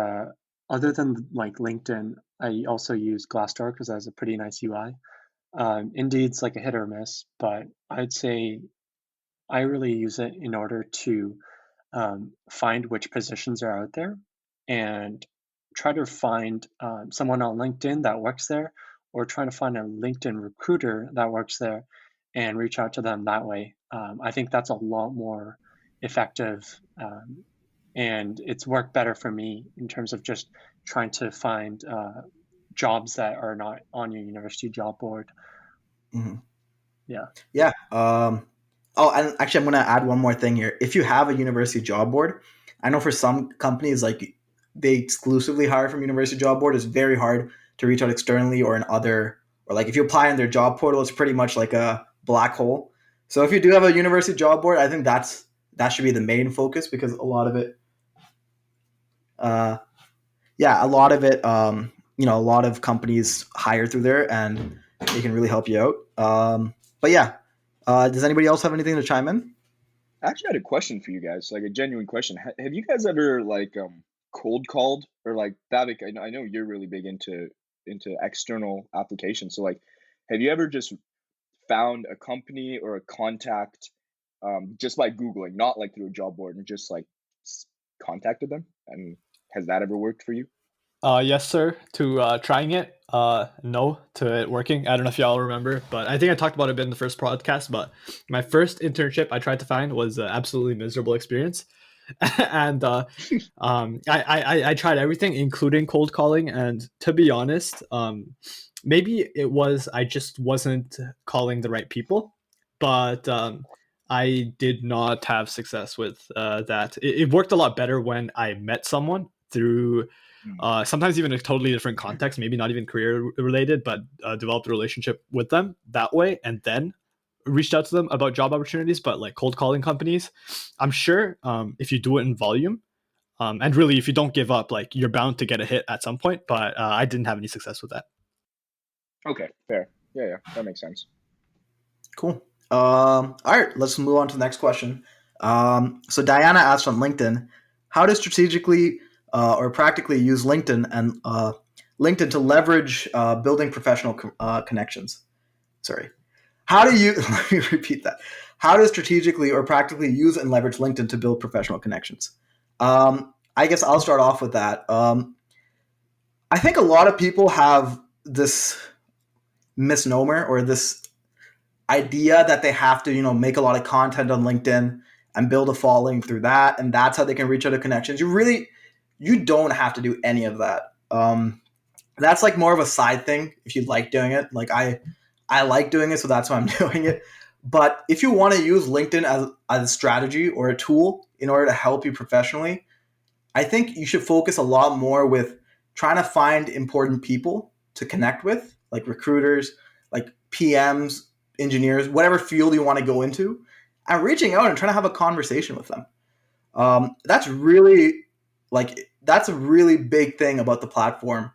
other than like LinkedIn, I also use Glassdoor because it has a pretty nice UI. Indeed's like a hit or miss, but I'd say I really use it in order to find which positions are out there and try to find someone on LinkedIn that works there, or try to find a LinkedIn recruiter that works there and reach out to them that way. I think that's a lot more effective, and it's worked better for me in terms of just trying to find jobs that are not on your university job board. Mm-hmm. Yeah. Yeah. Oh, and actually, I'm going to add one more thing here. If you have a university job board, I know for some companies, like they exclusively hire from university job board. It's very hard to reach out externally or in other, or like if you apply in their job portal, it's pretty much like a black hole. So if you do have a university job board, I think that should be the main focus because a lot of it, uh, yeah, a lot of it, a lot of companies hire through there and they can really help you out. But yeah, does anybody else have anything to chime in? I actually had a question for you guys, like a genuine question. Have you guys ever like cold called or like Davik? I know you're really big into external applications. So like, have you ever just found a company or a contact just by Googling, not like through a job board, and just like contacted them? And has that ever worked for you? Yes, sir. To trying it. No to it working. I don't know if y'all remember, but I think I talked about it a bit in the first podcast. But my first internship I tried to find was an absolutely miserable experience, and I tried everything, including cold calling. And to be honest, maybe it was I just wasn't calling the right people, but I did not have success with that. It worked a lot better when I met someone through Mm. sometimes even a totally different context, maybe not even career related, but developed a relationship with them that way, and then reached out to them about job opportunities. But like cold calling companies, I'm sure if you do it in volume, and really if you don't give up, like you're bound to get a hit at some point. But I didn't have any success with that. Okay, fair. Yeah, that makes sense. Cool. All right, let's move on to the next question. So Diana asked on LinkedIn, how to strategically or practically use LinkedIn and LinkedIn to leverage building professional connections. Sorry. How do you, let me repeat that. How to strategically or practically use and leverage LinkedIn to build professional connections? I guess I'll start off with that. I think a lot of people have this misnomer or this idea that they have to, make a lot of content on LinkedIn and build a following through that, and that's how they can reach out to connections. You don't have to do any of that. That's like more of a side thing if you like doing it. Like I like doing it, so that's why I'm doing it. But if you want to use LinkedIn as a strategy or a tool in order to help you professionally, I think you should focus a lot more with trying to find important people to connect with, like recruiters, like PMs, engineers, whatever field you want to go into, and reaching out and trying to have a conversation with them. That's really that's a really big thing about the platform,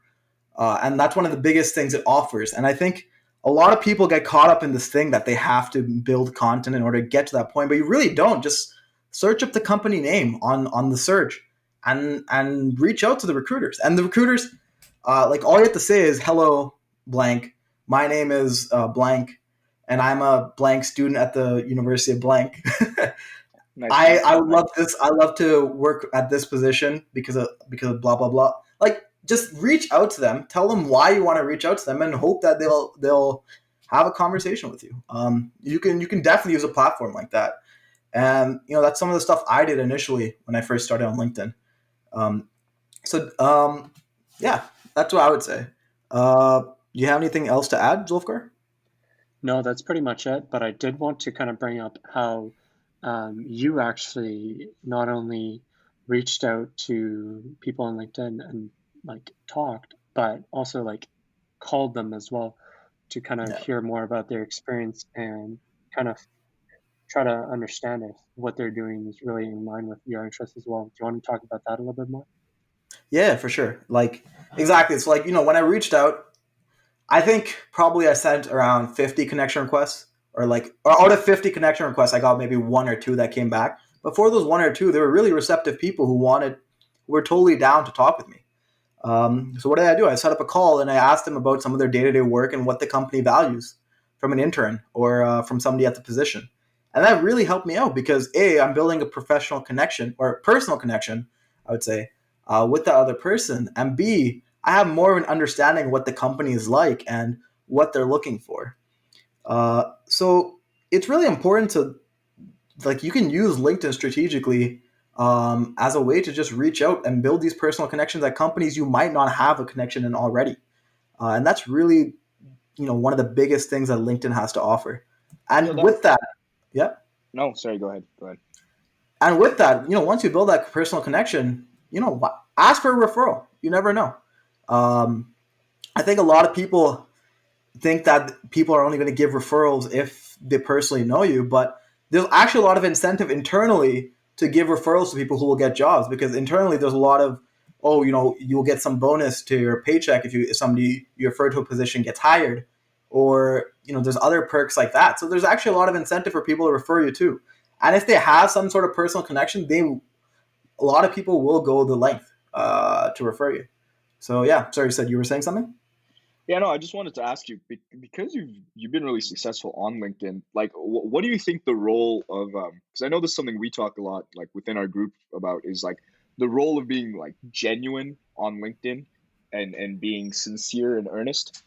and that's one of the biggest things it offers. And I think a lot of people get caught up in this thing that they have to build content in order to get to that point, but you really don't. Just search up the company name on the search and reach out to the recruiters. And the recruiters, like all you have to say is hello blank. My name is blank, and I'm a blank student at the University of blank. Nice. I would love this. I love to work at this position because of blah blah blah. Like just reach out to them, tell them why you want to reach out to them, and hope that they'll have a conversation with you. You can definitely use a platform like that, and that's some of the stuff I did initially when I first started on LinkedIn. Yeah, that's what I would say. Do you have anything else to add, Zulfgar? No, that's pretty much it. But I did want to kind of bring up how you actually not only reached out to people on LinkedIn and like talked, but also like called them as well to kind of hear more about their experience and kind of try to understand if what they're doing is really in line with your interests as well. Do you want to talk about that a little bit more? Yeah, for sure. Like exactly. It's like when I reached out, I think probably I sent around 50 connection requests, or out of 50 connection requests, I got maybe one or two that came back. But for those one or two, there were really receptive people who were totally down to talk with me. So what did I do? I set up a call and I asked them about some of their day-to-day work and what the company values from an intern or from somebody at the position. And that really helped me out because I'm building a professional connection or a personal connection, I would say, with the other person. And B, I have more of an understanding of what the company is like and what they're looking for. So it's really important to you can use LinkedIn strategically as a way to just reach out and build these personal connections at companies you might not have a connection in already. And that's really, one of the biggest things that LinkedIn has to offer. And with that, yeah. No, sorry, go ahead. Go ahead. And with that, once you build that personal connection, ask for a referral. You never know. I think a lot of people think that people are only going to give referrals if they personally know you, but there's actually a lot of incentive internally to give referrals to people who will get jobs, because internally there's a lot of, you'll get some bonus to your paycheck if somebody you refer to a position gets hired, or there's other perks like that. So there's actually a lot of incentive for people to refer you too. And if they have some sort of personal connection, a lot of people will go the length to refer you. So yeah, sorry, you said you were saying something? Yeah, no, I just wanted to ask you, because you've been really successful on LinkedIn. Like, what do you think the role of, because I know this is something we talk a lot, like within our group about, is like the role of being like genuine on LinkedIn and being sincere and earnest.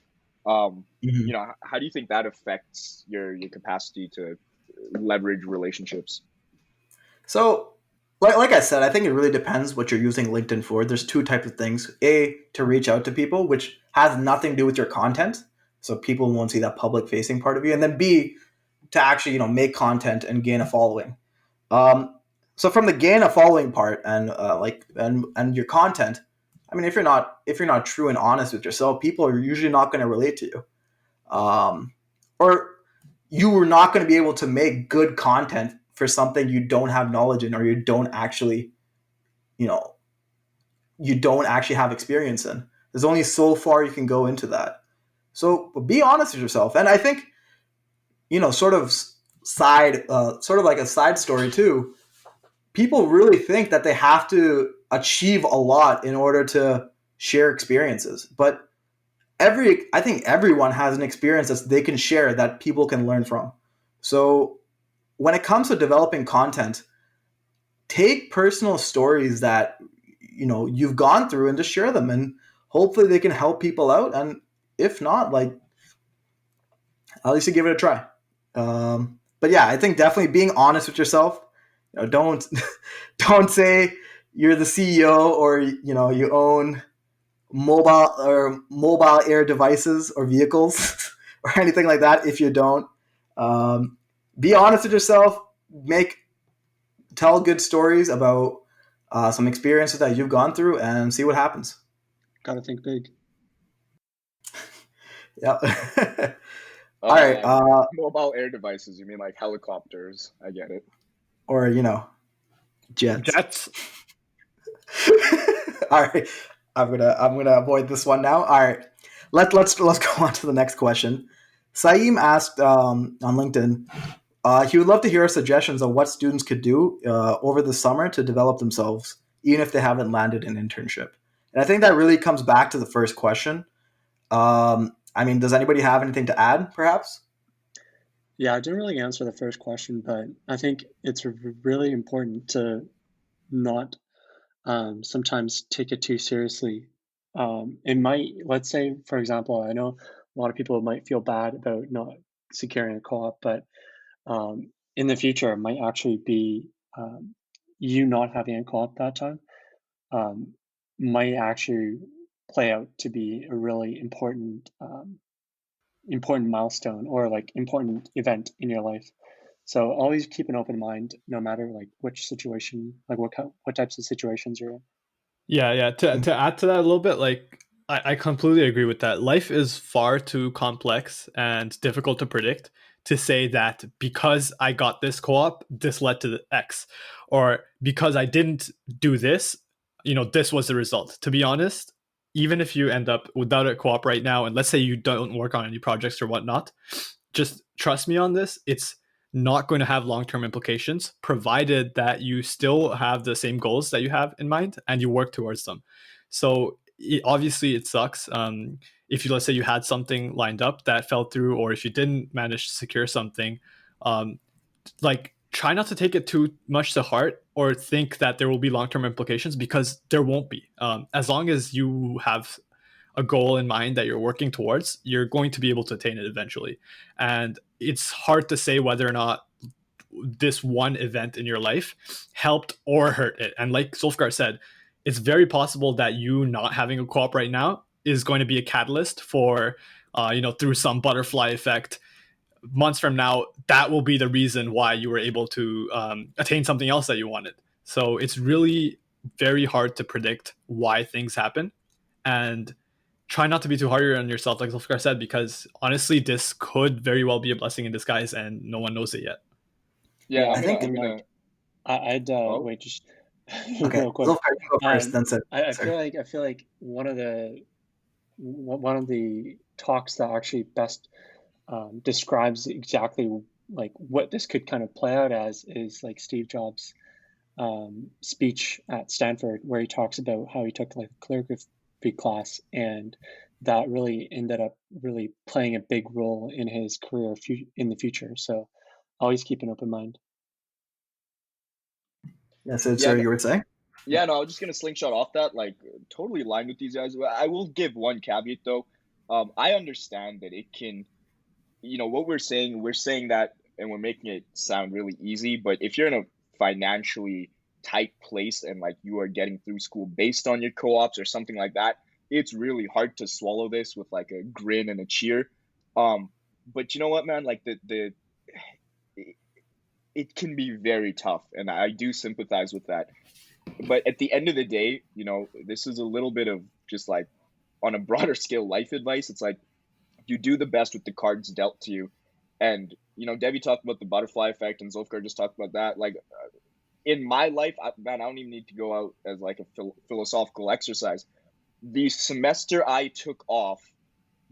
Mm-hmm. How do you think that affects your capacity to leverage relationships? So, like I said, I think it really depends what you're using LinkedIn for. There's two types of things. A, to reach out to people, which has nothing to do with your content. So people won't see that public facing part of you. And then B, to actually, make content and gain a following. So from the gain a following part and and your content, I mean, if you're not true and honest with yourself, people are usually not going to relate to you. Or you were not going to be able to make good content for something you don't have knowledge in, or you know you don't actually have experience in. There's only so far you can go into that. So be honest with yourself. And I think sort of sort of like a side story too, people really think that they have to achieve a lot in order to share experiences, but I think everyone has an experience that they can share that people can learn from. So when it comes to developing content, take personal stories that you've gone through and just share them, and hopefully they can help people out. And if not, like, at least you give it a try. But yeah, I think definitely being honest with yourself. Don't don't say you're the CEO, or you own mobile air devices or vehicles or anything like that if you don't. Be honest with yourself. Tell good stories about some experiences that you've gone through, and see what happens. Gotta think big. Yeah. Oh, All right. Mobile air devices. You mean like helicopters? I get it. Or jets. Jets. All right. I'm gonna avoid this one now. All right. Let's go on to the next question. Saeem asked on LinkedIn. He would love to hear suggestions on what students could do over the summer to develop themselves, even if they haven't landed an internship. And I think that really comes back to the first question. I mean, does anybody have anything to add, perhaps? Yeah, I didn't really answer the first question, but I think it's really important to not sometimes take it too seriously. It might, let's say, for example, I know a lot of people might feel bad about not securing a co-op, but in the future, it might actually be you not having a co-op that time um, might actually play out to be a really important milestone or like important event in your life. So always keep an open mind, no matter like which situation, like what types of situations you're in. Yeah. To add to that a little bit, like I completely agree with that. Life is far too complex and difficult to predict to say that because I got this co-op, this led to the X, or because I didn't do this, this was the result. To be honest, even if you end up without a co-op right now, and let's say you don't work on any projects or whatnot, just trust me on this. It's not going to have long-term implications, provided that you still have the same goals that you have in mind and you work towards them. So obviously it sucks if you, let's say you had something lined up that fell through, or if you didn't manage to secure something. Like, try not to take it too much to heart or think that there will be long-term implications, because there won't be. As long as you have a goal in mind that you're working towards, you're going to be able to attain it eventually. And it's hard to say whether or not this one event in your life helped or hurt it. And like Solfgar said, it's very possible that you not having a co-op right now is going to be a catalyst for, through some butterfly effect, months from now, that will be the reason why you were able to attain something else that you wanted. So it's really very hard to predict why things happen, and try not to be too hard on yourself, like Zulfikar said, because honestly, this could very well be a blessing in disguise, and no one knows it yet. Yeah, I think- I'm gonna. I'd Oh. wait just Okay, real quick. Zulfikar, you go first. Then Sid. I Sorry. feel like one of the talks that actually best describes exactly like what this could kind of play out as is like Steve Jobs' speech at Stanford, where he talks about how he took like a calligraphy class, and that really ended up really playing a big role in his career in the future. So always keep an open mind. Yeah, Sid, Yeah, sorry, no- you were saying? Yeah, no, I was just gonna slingshot off that, like totally aligned with these guys. I will give one caveat though. I understand that it can, what we're saying that, and we're making it sound really easy. But if you're in a financially tight place and like you are getting through school based on your co-ops or something like that, it's really hard to swallow this with like a grin and a cheer. But you know what, man? Like it can be very tough, and I do sympathize with that. But at the end of the day, this is a little bit of just like on a broader scale life advice. It's like you do the best with the cards dealt to you. And, Debbie talked about the butterfly effect and Zulfikar just talked about that. Like in my life, I don't even need to go out as like a philosophical exercise. The semester I took off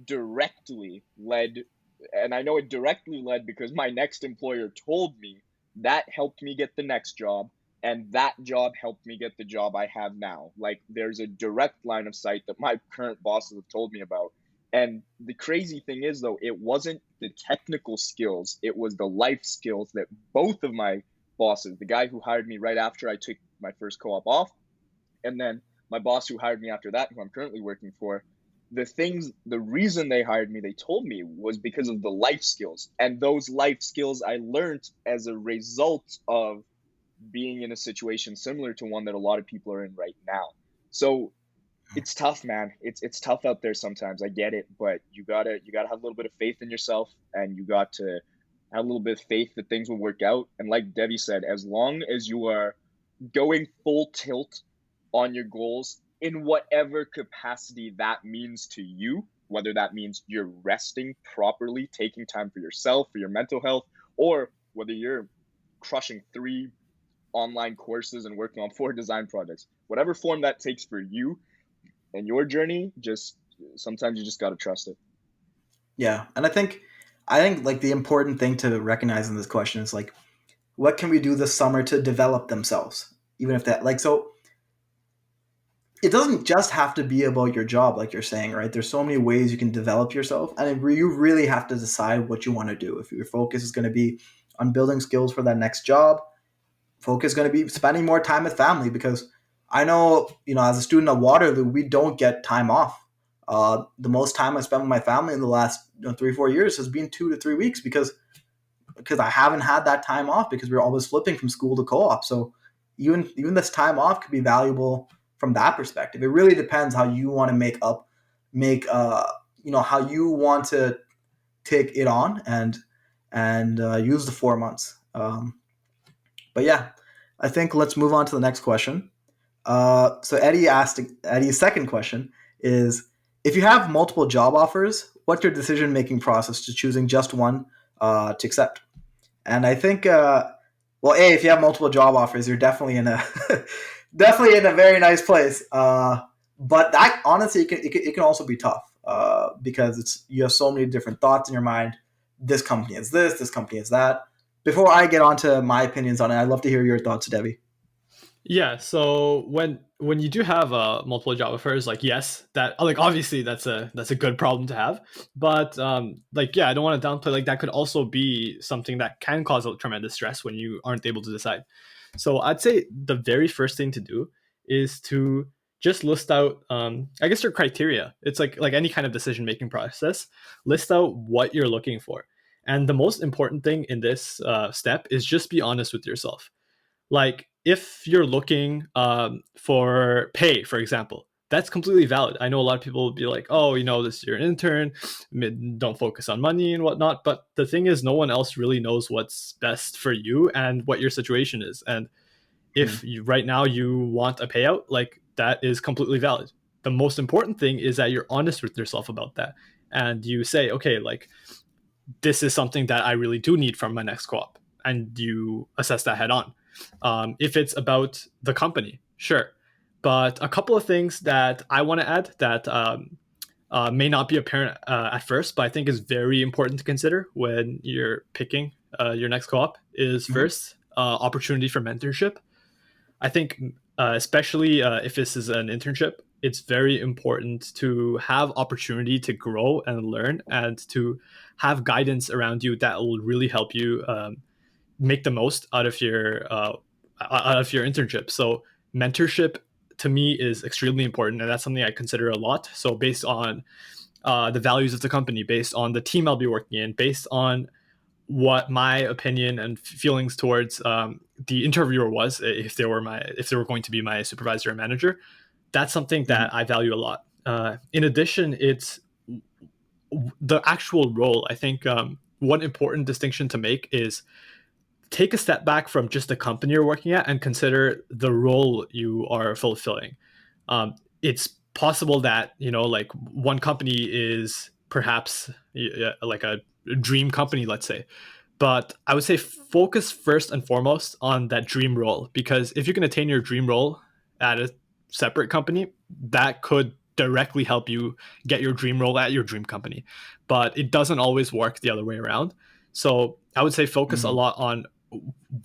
directly led, and I know it directly led because my next employer told me that helped me get the next job, and that job helped me get the job I have now. Like there's a direct line of sight that my current bosses have told me about. And the crazy thing is though, it wasn't the technical skills, it was the life skills that both of my bosses, the guy who hired me right after I took my first co-op off, and then my boss who hired me after that, who I'm currently working for, the reason they hired me, they told me, was because of the life skills. And those life skills I learned as a result of being in a situation similar to one that a lot of people are in right now. So it's tough, man. It's tough out there sometimes. I get it, but you gotta have a little bit of faith in yourself, and you got to have a little bit of faith that things will work out. And like Debbie said, as long as you are going full tilt on your goals in whatever capacity that means to you, whether that means you're resting properly, taking time for yourself, for your mental health, or whether you're crushing 3 online courses and working on 4 design projects, whatever form that takes for you and your journey, just sometimes you just got to trust it. Yeah, and I think like the important thing to recognize in this question is like, what can we do this summer to develop themselves? Even if that, like, so it doesn't just have to be about your job, like you're saying, right? There's so many ways you can develop yourself, and you really have to decide what you want to do. If your focus is going to be on building skills for that next job, focus is going to be spending more time with family, because I know, as a student at Waterloo, we don't get time off. The most time I spent with my family in the last 3-4 years has been 2 to 3 weeks, because I haven't had that time off, because we're always flipping from school to co-op. So even this time off could be valuable from that perspective. It really depends how you want to how you want to take it on and use the 4 months. But yeah, I think let's move on to the next question. So Eddie's second question is, if you have multiple job offers, what's your decision-making process to choosing just one to accept? And I think, if you have multiple job offers, you're definitely in a definitely in a very nice place. But that honestly, it can also be tough because you have so many different thoughts in your mind. This company is this company is that. Before I get on to my opinions on it, I'd love to hear your thoughts, Debbie. Yeah, so when you do have multiple job offers, like yes, that like obviously that's a good problem to have, but I don't want to downplay, like that could also be something that can cause a tremendous stress when you aren't able to decide. So I'd say the very first thing to do is to just list out I guess your criteria. It's like any kind of decision making process. List out what you're looking for, and the most important thing in this step is just be honest with yourself. Like if you're looking for pay, for example, that's completely valid. I know a lot of people will be like, oh, this is your intern, don't focus on money and whatnot. But the thing is, no one else really knows what's best for you and what your situation is. And if you right now you want a payout, like, that is completely valid. The most important thing is that you're honest with yourself about that. And you say, okay, like, this is something that I really do need from my next co-op. And you assess that head on. If it's about the company, sure. But a couple of things that I want to add that may not be apparent at first, but I think is very important to consider when you're picking your next co-op is first, opportunity for mentorship. I think, especially if this is an internship, it's very important to have opportunity to grow and learn, and to have guidance around you that will really help you make the most out of your internship. So mentorship to me is extremely important, and that's something I consider a lot. So based on the values of the company, based on the team I'll be working in, based on what my opinion and feelings towards the interviewer was, if they were going to be my supervisor and manager, that's something that I value a lot. In addition, it's the actual role. I think one important distinction to make is take a step back from just the company you're working at and consider the role you are fulfilling. It's possible that, like, one company is perhaps like a dream company, let's say. But I would say focus first and foremost on that dream role, because if you can attain your dream role at a separate company, that could directly help you get your dream role at your dream company. But it doesn't always work the other way around. So I would say focus a lot on,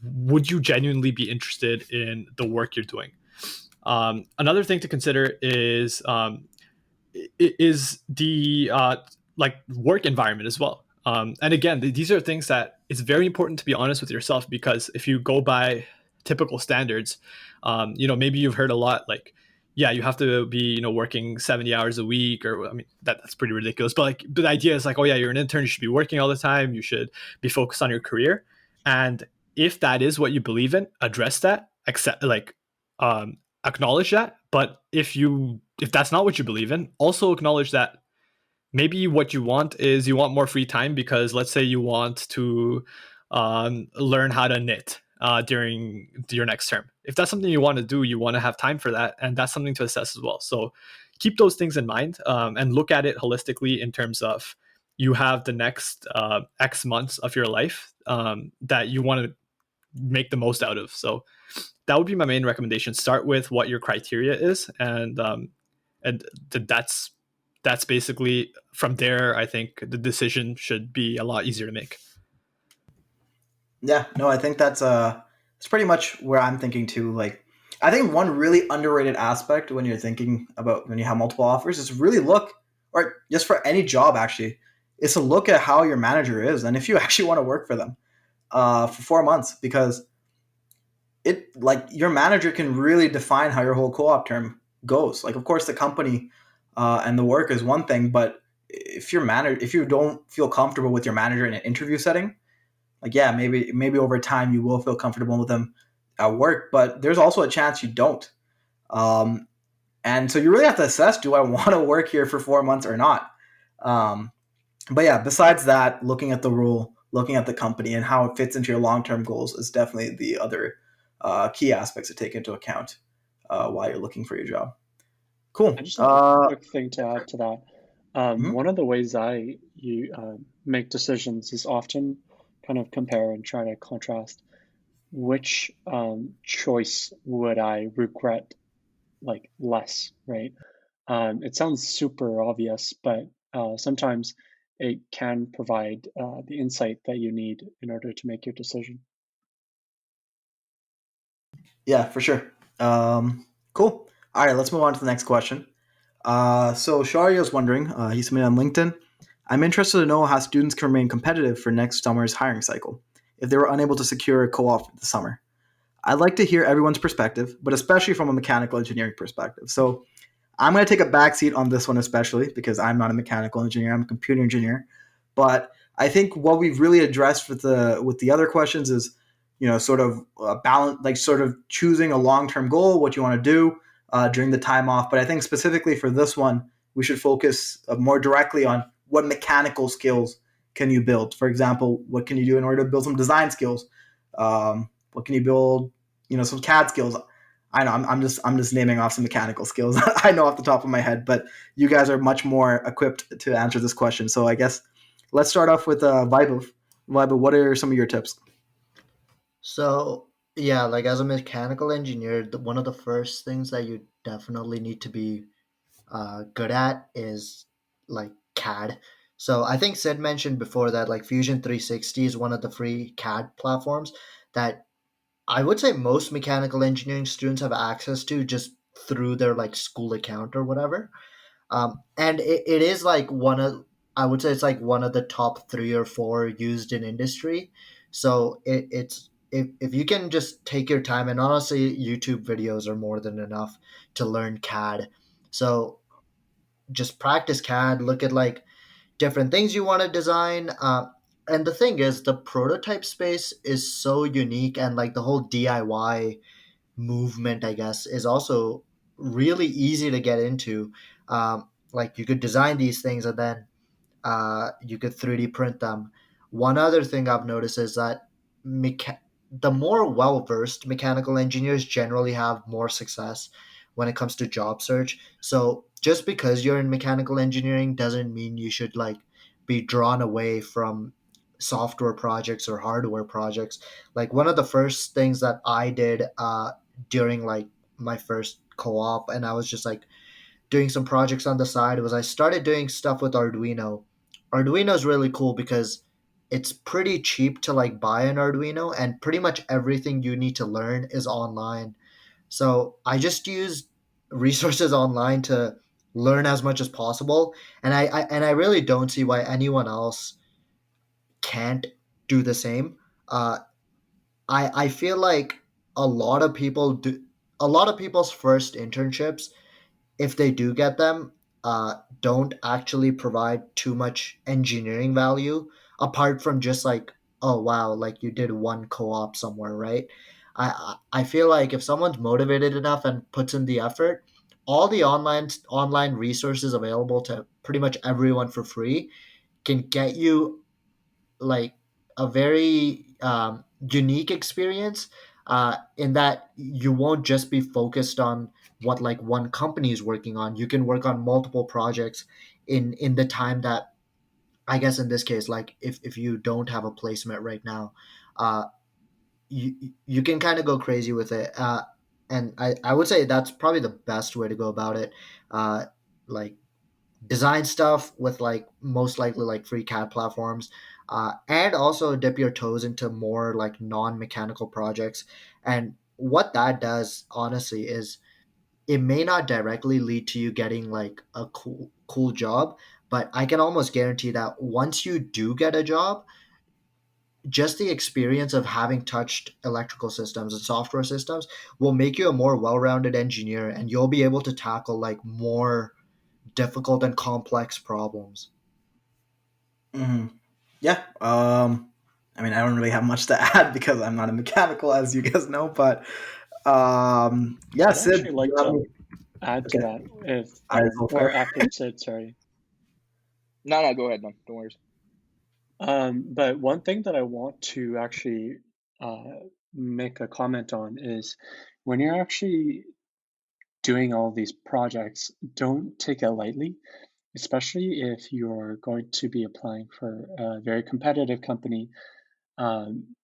would you genuinely be interested in the work you're doing? Another thing to consider is the like, work environment as well. And again, these are things that it's very important to be honest with yourself, because if you go by typical standards, maybe you've heard a lot like, yeah, you have to be, working 70 hours a week, or, I mean, that's pretty ridiculous. But like, the idea is like, oh yeah, you're an intern, you should be working all the time, you should be focused on your career. And if that is what you believe in, address that, accept, like, acknowledge that. But if that's not what you believe in, also acknowledge that maybe what you want is you want more free time, because let's say you want to learn how to knit during your next term. If that's something you want to do, you want to have time for that, and that's something to assess as well. So keep those things in mind, and look at it holistically in terms of, you have the next X months of your life that you want to make the most out of. So that would be my main recommendation. Start with what your criteria is, and that's basically, from there, I think the decision should be a lot easier to make. Yeah, no, I think it's pretty much where I'm thinking too. Like, I think one really underrated aspect when you're thinking about when you have multiple offers is really look, or just for any job actually, is to look at how your manager is, and if you actually want to work for them for 4 months, because your manager can really define how your whole co-op term goes. Like, of course, the company and the work is one thing, but if you don't feel comfortable with your manager in an interview setting, like, yeah, maybe over time you will feel comfortable with them at work, but there's also a chance you don't. And so you really have to assess, do I want to work here for 4 months or not? But yeah, besides that, looking at the role, looking at the company and how it fits into your long-term goals is definitely the other key aspects to take into account while you're looking for your job. Cool. I just have a quick thing to add to that. Mhm. One of the ways you make decisions is often kind of compare and try to contrast which choice would I regret, like, less, right? It sounds super obvious, but sometimes it can provide the insight that you need in order to make your decision. Yeah, for sure. Cool. All right, let's move on to the next question. So Sharia is wondering, he submitted on LinkedIn, I'm interested to know how students can remain competitive for next summer's hiring cycle if they were unable to secure a co-op this summer. I'd like to hear everyone's perspective, but especially from a mechanical engineering perspective. So I'm going to take a backseat on this one, especially because I'm not a mechanical engineer, I'm a computer engineer. But I think what we've really addressed with the other questions is, sort of balance, like sort of choosing a long-term goal, what you want to do, during the time off. But I think specifically for this one, we should focus more directly on what mechanical skills can you build. For example, what can you do in order to build some design skills? What can you build? Some CAD skills. I know I'm just naming off some mechanical skills I know off the top of my head, but you guys are much more equipped to answer this question. So I guess let's start off with Vaibhav. Vaibhav, what are some of your tips? So yeah, like as a mechanical engineer, one of the first things that you definitely need to be good at is like CAD. So I think Sid mentioned before that like Fusion 360 is one of the free CAD platforms that I would say most mechanical engineering students have access to just through their like school account or whatever. And it is like I would say it's like one of the top 3 or 4 used in industry. So it's if you can just take your time, and honestly, YouTube videos are more than enough to learn CAD. So just practice CAD, look at like different things you want to design. And the thing is, the prototype space is so unique, and like the whole DIY movement, I guess, is also really easy to get into. Like you could design these things and then you could 3D print them. One other thing I've noticed is that the more well versed mechanical engineers generally have more success when it comes to job search. So just because you're in mechanical engineering doesn't mean you should like be drawn away from software projects or hardware projects. Like one of the first things that I did during like my first co-op, and I was just like doing some projects on the side, was I started doing stuff with Arduino. Arduino is really cool because it's pretty cheap to like buy an Arduino, and pretty much everything you need to learn is online. So I just use resources online to learn as much as possible, and I really don't see why anyone else can't do the same. Uh, I feel like a lot of people do a lot of people's first internships, if they do get them, don't actually provide too much engineering value apart from just like, oh wow, like you did one co-op somewhere, right? I feel like if someone's motivated enough and puts in the effort, all the online resources available to pretty much everyone for free can get you like a very unique experience, in that you won't just be focused on what like one company is working on. You can work on multiple projects in the time that, I guess in this case, like if you don't have a placement right now, uh, you can kind of go crazy with it. And I would say that's probably the best way to go about it. Like design stuff with like most likely like free CAD platforms, and also dip your toes into more like non-mechanical projects. And what that does, honestly, is it may not directly lead to you getting like a cool job, but I can almost guarantee that once you do get a job, just the experience of having touched electrical systems and software systems will make you a more well-rounded engineer, and you'll be able to tackle like more difficult and complex problems. Mm-hmm. Yeah. I mean, I don't really have much to add because I'm not a mechanical, as you guys know. But yeah, I'd Sid, actually do you like have to any? add to Okay, that if all right, go for or it. after Sid, sorry. No, go ahead, man. Don't worry. But one thing that I want to actually make a comment on is when you're actually doing all these projects, don't take it lightly, especially if you're going to be applying for a very competitive company. Um,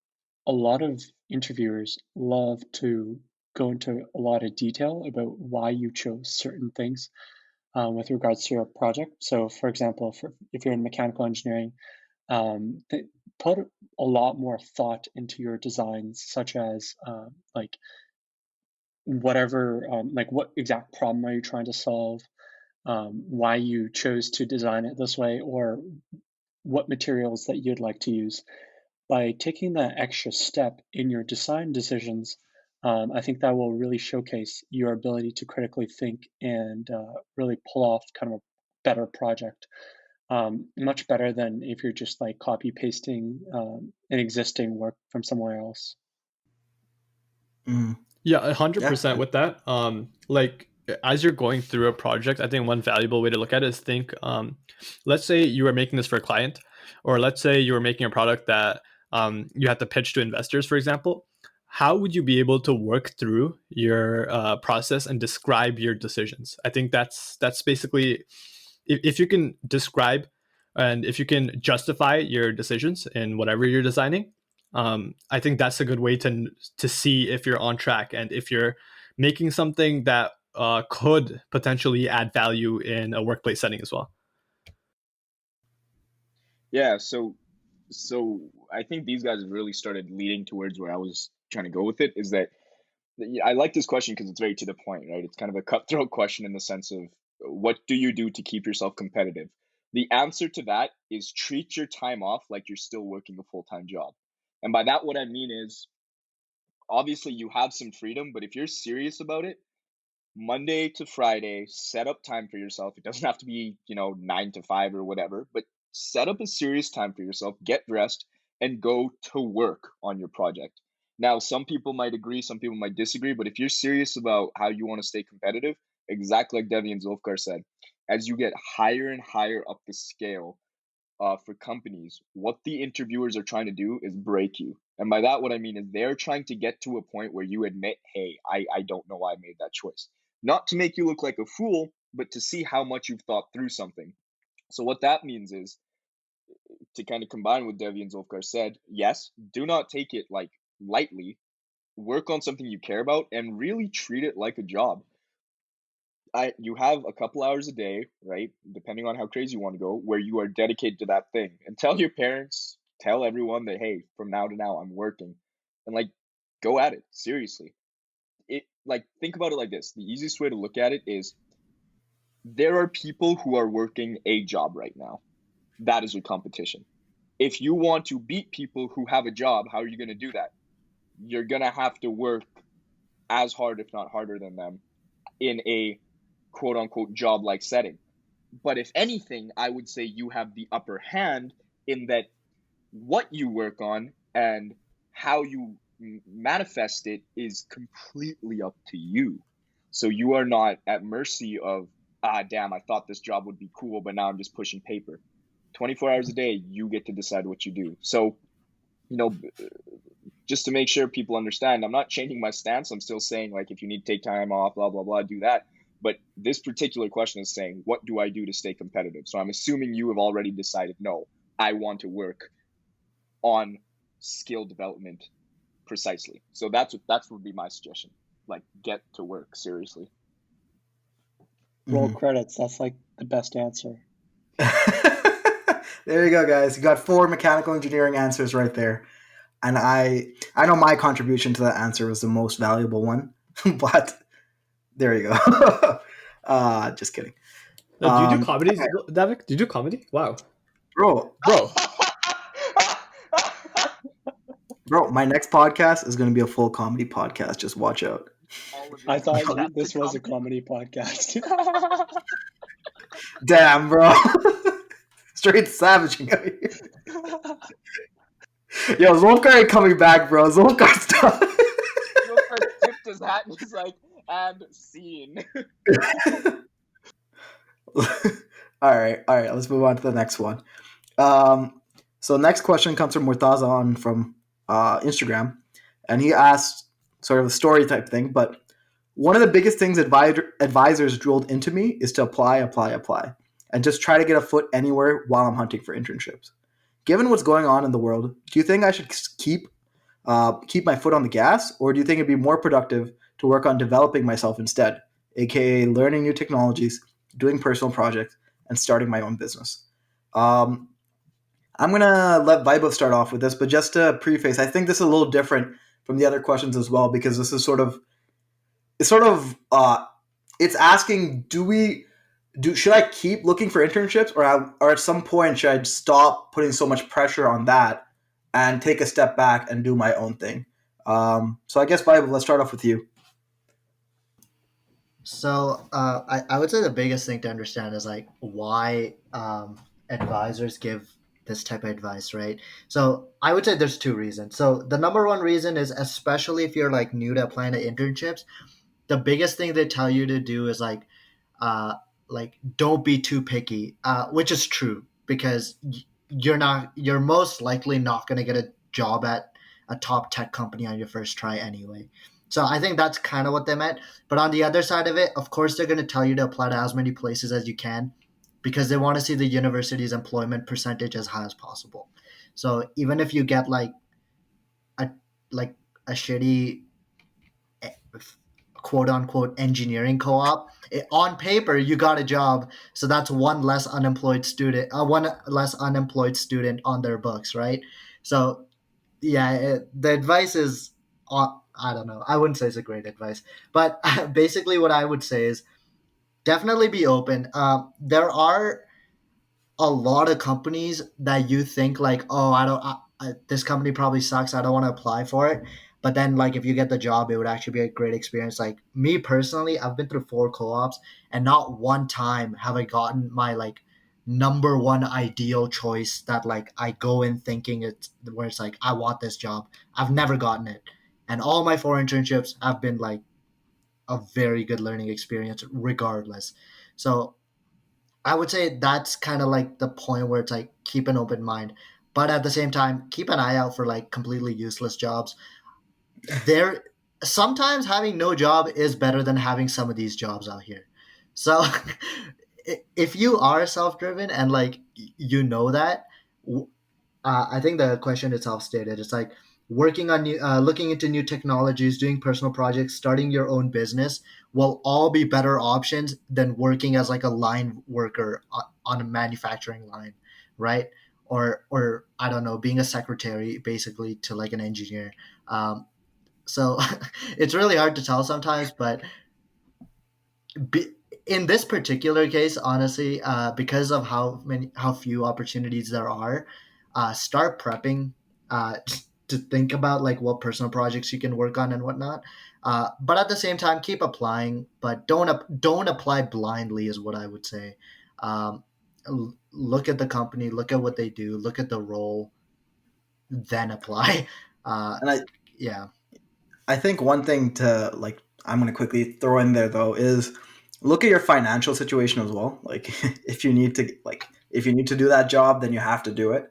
a lot of interviewers love to go into a lot of detail about why you chose certain things with regards to your project. So, for example, if you're in mechanical engineering, put a lot more thought into your designs, such as like whatever, like what exact problem are you trying to solve, why you chose to design it this way, or what materials that you'd like to use. By taking that extra step in your design decisions, I think that will really showcase your ability to critically think and really pull off kind of a better project. Much better than if you're just like copy pasting an existing work from somewhere else. Mm-hmm. Yeah, Yeah. 100% with that. Like as you're going through a project, I think one valuable way to look at it is think, let's say you are making this for a client, or let's say you were making a product that you have to pitch to investors, for example. How would you be able to work through your process and describe your decisions? I think that's basically, if you can describe and if you can justify your decisions in whatever you're designing, I think that's a good way to see if you're on track and if you're making something that could potentially add value in a workplace setting as well. Yeah, so I think these guys have really started leading towards where I was trying to go with it, is that I like this question because it's very to the point, right? It's kind of a cutthroat question in the sense of what do you do to keep yourself competitive? The answer to that is treat your time off like you're still working a full-time job. And by that, what I mean is obviously you have some freedom, but if you're serious about it, Monday to Friday, set up time for yourself. It doesn't have to be, 9 to 5 or whatever, but set up a serious time for yourself, get dressed, and go to work on your project. Now, some people might agree, some people might disagree, but if you're serious about how you want to stay competitive, exactly like Devi and Zulfkar said, as you get higher and higher up the scale, for companies, what the interviewers are trying to do is break you. And by that, what I mean is they're trying to get to a point where you admit, hey, I don't know why I made that choice. Not to make you look like a fool, but to see how much you've thought through something. So what that means is, to kind of combine what Devi and Zulfkar said, yes, do not take it like lightly. Work on something you care about and really treat it like a job. You have a couple hours a day, right? Depending on how crazy you want to go, where you are dedicated to that thing. And tell your parents, tell everyone that, hey, from now to now, I'm working. And like, go at it, seriously. Think about it like this. The easiest way to look at it is there are people who are working a job right now. That is your competition. If you want to beat people who have a job, how are you going to do that? You're going to have to work as hard, if not harder than them, in a quote unquote job like setting. But if anything, I would say you have the upper hand in that what you work on and how you manifest it is completely up to you. So you are not at mercy of, damn, I thought this job would be cool, but now I'm just pushing paper. 24 hours a day, you get to decide what you do. So, just to make sure people understand, I'm not changing my stance. I'm still saying, like, if you need to take time off, blah, blah, blah, do that. But this particular question is saying, what do I do to stay competitive? So I'm assuming you have already decided, no, I want to work on skill development precisely. So that would be my suggestion. Like, get to work, seriously. Roll credits. That's like the best answer. There you go, guys. You got 4 mechanical engineering answers right there. And I know my contribution to that answer was the most valuable one, but there you go. Just kidding. Do you do comedy, Davik? Do you do comedy? Wow. Bro, my next podcast is going to be a full comedy podcast. Just watch out. I thought this was a comedy podcast. Damn, bro. Straight savaging out here. Yo, Zulfkar ain't coming back, bro. Zulfkar's done. Zulfkar tipped his hat and he's like, and scene. All right. Let's move on to the next one. So next question comes from Murtaza from Instagram, and he asked sort of a story type thing. But one of the biggest things advisors drilled into me is to apply, and just try to get a foot anywhere while I'm hunting for internships. Given what's going on in the world, do you think I should keep my foot on the gas, or do you think it'd be more productive to work on developing myself instead, aka learning new technologies, doing personal projects, and starting my own business? I'm gonna let Vaibhav start off with this, but just to preface, I think this is a little different from the other questions as well, because this is it's asking, should I keep looking for internships, or at some point should I stop putting so much pressure on that and take a step back and do my own thing? So I guess, Vaibhav, let's start off with you. So I would say the biggest thing to understand is like why advisors give this type of advice, right? So I would say there's 2 reasons. So the number one reason is, especially if you're like new to applying to internships, the biggest thing they tell you to do is like don't be too picky, which is true because you're most likely not going to get a job at a top tech company on your first try anyway. So I think that's kind of what they meant. But on the other side of it, of course, they're going to tell you to apply to as many places as you can because they want to see the university's employment percentage as high as possible. So even if you get a like a shitty quote unquote engineering co-op, on paper you got a job, so that's one less unemployed student on their books, right? So yeah, the advice is, I don't know, I wouldn't say it's a great advice, but basically what I would say is definitely be open. There are a lot of companies that you think like, oh, this company probably sucks, I don't want to apply for it. But then like if you get the job, it would actually be a great experience. Like me personally, I've been through 4 co-ops and not one time have I gotten my like number one ideal choice that like I go in thinking it's where it's like I want this job. I've never gotten it. And all my 4 internships have been like a very good learning experience regardless. So I would say that's kind of like the point where it's like keep an open mind, but at the same time keep an eye out for like completely useless jobs. There sometimes having no job is better than having some of these jobs out here. So if you are self-driven and like you know that, I think the question itself stated it's like working on looking into new technologies, doing personal projects, starting your own business will all be better options than working as like a line worker on a manufacturing line, right? Or I don't know, being a secretary basically to like an engineer. So it's really hard to tell sometimes, but be, in this particular case, honestly, because of how few opportunities there are, start prepping uh, to think about like what personal projects you can work on and whatnot. But at the same time, keep applying, but don't apply blindly, is what I would say. Um, Look at the company, look at what they do, look at the role, then apply. And Yeah. I think one thing to like I'm going to quickly throw in there though is look at your financial situation as well. Like if you need to do that job, then you have to do it.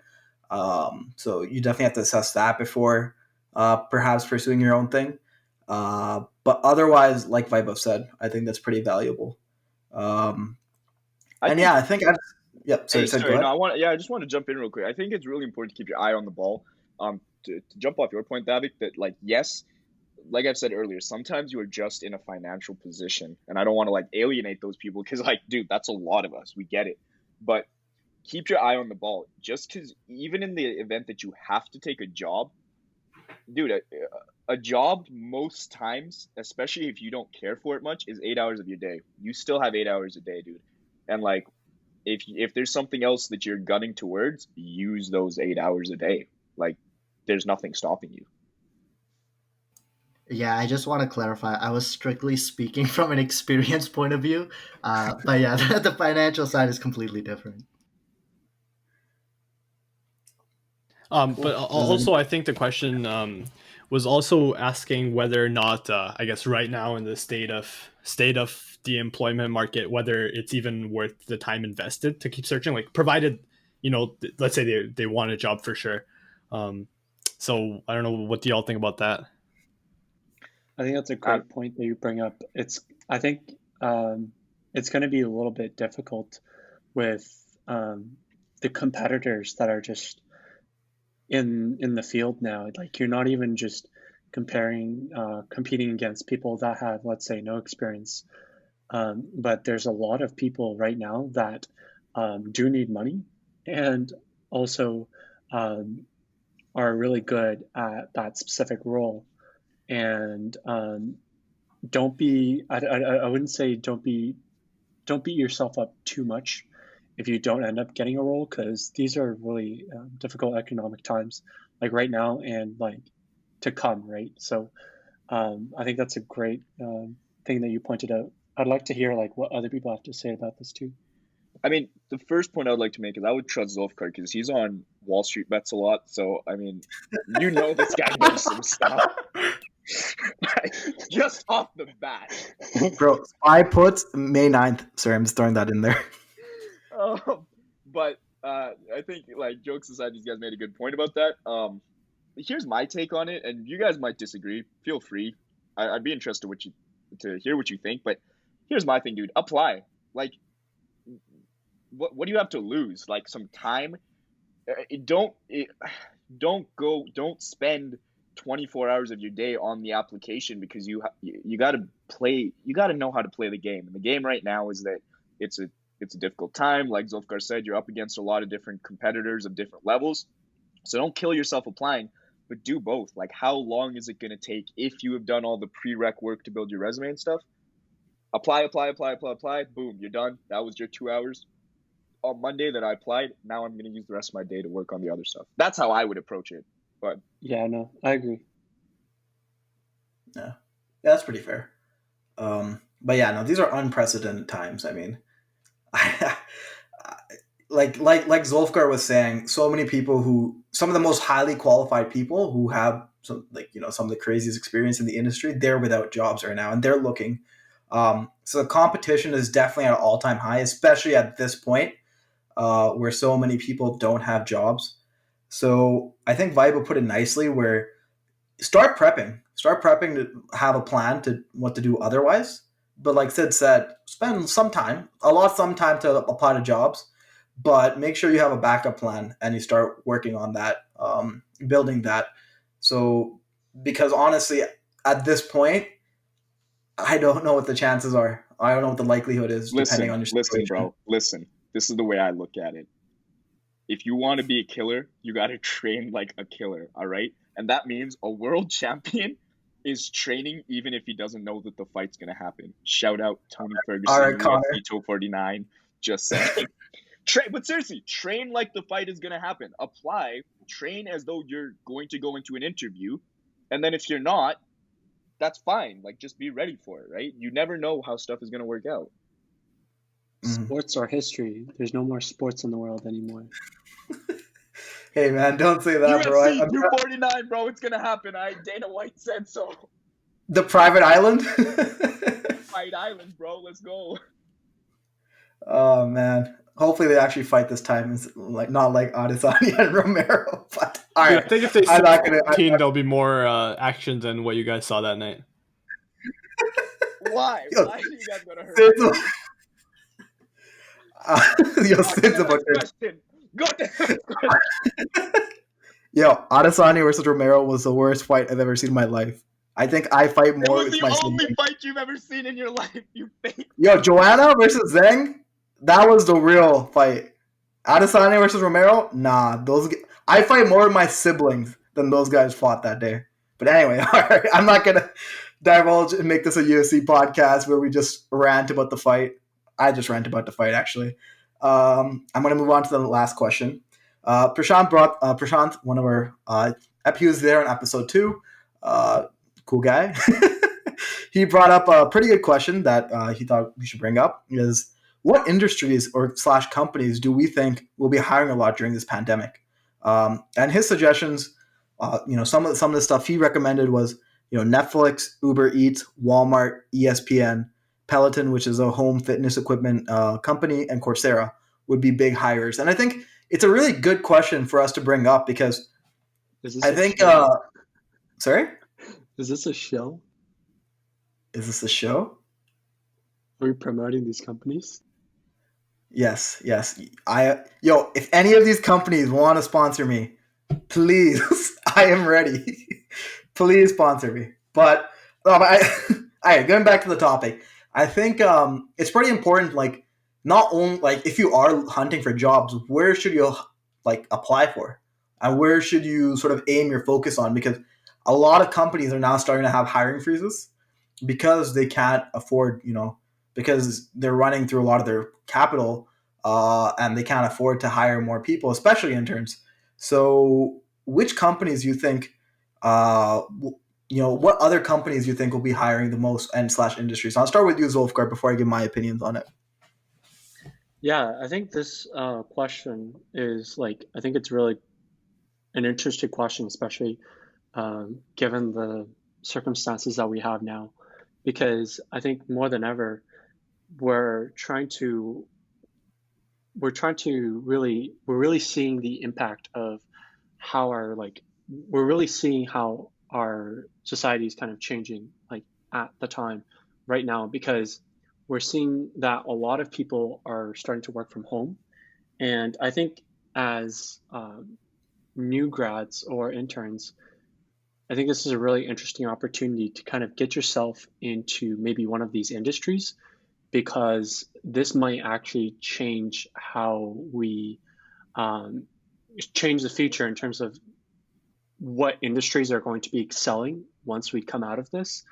So you definitely have to assess that before perhaps pursuing your own thing. But otherwise, like Vaibhav said, I think that's pretty valuable. Um, I and think yeah, I think yep. Sorry, Hey, said go sorry. No, ahead. I just want to jump in real quick. I think it's really important to keep your eye on the ball. To jump off your point, Davik, that like yes, like I've said earlier, sometimes you are just in a financial position, and I don't want to like alienate those people because like, dude, that's a lot of us. We get it, but keep your eye on the ball. Just because even in the event that you have to take a job, dude, a job most times, especially if you don't care for it much, is 8 hours of your day. You still have 8 hours a day, dude, and like if there's something else that you're gunning towards, use those 8 hours a day. Like there's nothing stopping you. Yeah, I just want to clarify. I was strictly speaking from an experience point of view, but yeah, the financial side is completely different. But also, I think the question was also asking whether or not, I guess, right now in the state of the employment market, whether it's even worth the time invested to keep searching. Like, provided, let's say they want a job for sure. So I don't know. What do y'all think about that? I think that's a great point that you bring up. I think it's going to be a little bit difficult with the competitors that are just in the field now. Like you're not even just competing against people that have, let's say, no experience, but there's a lot of people right now that do need money and also are really good at that specific role. And don't be I wouldn't say don't beat yourself up too much if you don't end up getting a role, because these are really difficult economic times, like right now and like to come, right? So I think that's a great thing that you pointed out. I'd like to hear like what other people have to say about this too. I mean, the first point I would like to make is I would trust Zolfkar because he's on Wall Street bets a lot. So I mean, this guy knows some stuff. Just off the bat. Bro, spy puts May 9th. Sorry, I'm just throwing that in there. But I think, like, jokes aside, these guys made a good point about that. Here's my take on it, and you guys might disagree. Feel free. I'd be interested to hear what you think. But here's my thing, dude. Apply. Like, what do you have to lose? Like, some time. Don't spend 24 hours of your day on the application, because you got to play. You got to know how to play the game. And the game right now is that it's a difficult time. Like Zulfikar said, you're up against a lot of different competitors of different levels. So don't kill yourself applying, but do both. Like, how long is it going to take if you have done all the prereq work to build your resume and stuff? Apply. Boom, you're done. That was your 2 hours. On Monday that I applied, now I'm going to use the rest of my day to work on the other stuff. That's how I would approach it. But Yeah, no, I agree. Yeah, that's pretty fair. But yeah, no, these are unprecedented times. I mean, like Zulfikar was saying, so many people some of the most highly qualified people who have some of the craziest experience in the industry, they're without jobs right now, and they're looking. So the competition is definitely at an all-time high, especially at this point, where so many people don't have jobs. So I think Vibe put it nicely, where start prepping to have a plan to what to do otherwise. But like Sid said, spend some time to apply to jobs, but make sure you have a backup plan and you start working on that, building that. So, because honestly, at this point, I don't know what the chances are. I don't know what the likelihood is, depending on your situation. Listen, bro. Listen. This is the way I look at it. If you want to be a killer, you got to train like a killer, all right? And that means a world champion is training even if he doesn't know that the fight's going to happen. Shout out Tony Ferguson, All right, Connor. UFC 249. Just saying. But seriously, train like the fight is going to happen. Apply, train as though you're going to go into an interview. And then if you're not, that's fine. Like, just be ready for it, right? You never know how stuff is going to work out. Sports are history. There's no more sports in the world anymore. Hey, man, don't say that, bro. UFC 249, bro. It's going to happen. Dana White said so. The private island? Fight Island, bro. Let's go. Oh, man. Hopefully they actually fight this time. It's not like Adesanya and Romero. But all right. I think if they see 14, there'll be more action than what you guys saw that night. Why? Why are you guys gonna hurt me? Sid's about question. Go ahead. Yo, Adesanya versus Romero was the worst fight I've ever seen in my life. I think I fight more with my It was the only fight you've ever seen in your life, you fake. Yo, Joanna versus Zhang, that was the real fight. Adesanya versus Romero, nah. I fight more with my siblings than those guys fought that day. But anyway, all right, I'm not going to divulge and make this a UFC podcast where we just rant about the fight. I just rant about the fight, actually. I'm going to move on to the last question. Prashant, one of our, he was there in episode 2. Cool guy. He brought up a pretty good question that he thought we should bring up is, what industries or / companies do we think will be hiring a lot during this pandemic? And his suggestions, some of the stuff he recommended was, Netflix, Uber Eats, Walmart, ESPN, Peloton, which is a home fitness equipment company, and Coursera would be big hires. And I think it's a really good question for us to bring up because I think, sorry? Is this a show? Is this a show? Are we promoting these companies? Yes. If any of these companies want to sponsor me, please, I am ready. Please sponsor me. But all right, going back to the topic, I think it's pretty important. Like, not only if you are hunting for jobs, where should you apply for, and where should you sort of aim your focus on? Because a lot of companies are now starting to have hiring freezes because they can't afford, because they're running through a lot of their capital and they can't afford to hire more people, especially interns. So which companies you think, what other companies you think will be hiring the most and / industries? I'll start with you, Zulfikar, before I give my opinions on it. Yeah, I think this question is I think it's really an interesting question, especially given the circumstances that we have now, because I think more than ever we're trying to we're really seeing the impact of how our like we're really seeing how our society is kind of changing like at the time right now, because we're seeing that a lot of people are starting to work from home. And I think as new grads or interns, I think this is a really interesting opportunity to kind of get yourself into maybe one of these industries, because this might actually change how we um, change the future in terms of what industries are going to be excelling once we come out of this,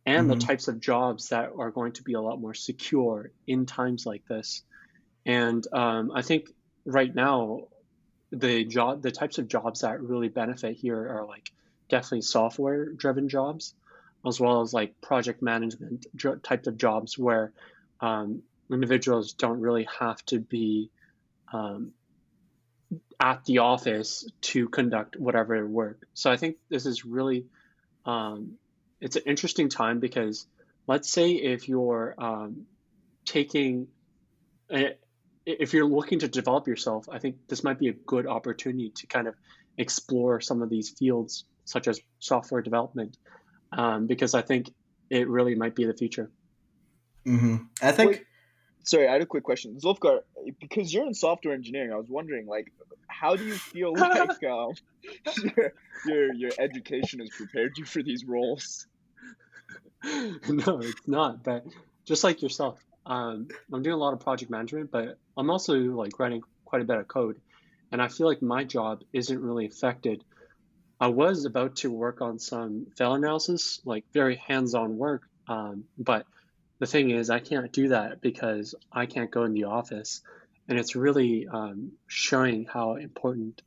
and the Mm-hmm. types of jobs that are going to be a lot more secure in times like this. And I think right now the types of jobs that really benefit here are like definitely software driven jobs, as well as like project management types of jobs where um, individuals don't really have to be um, at the office to conduct whatever work. So I think this is really um, it's an interesting time, because let's say if you're taking if you're looking to develop yourself, I think this might be a good opportunity to kind of explore some of these fields, such as software development, because I think it really might be the future. Mm-hmm. I Wait, think sorry, I had a quick question. Zulfgar, because you're in software engineering, I was wondering, like, how do you feel like your education has prepared you for these roles? No, it's not. But just like yourself, I'm doing a lot of project management, but I'm also like writing quite a bit of code, and I feel like my job isn't really affected. I was about to work on some fail analysis, like very hands-on work, but the thing is, I can't do that because I can't go in the office, and it's really showing how important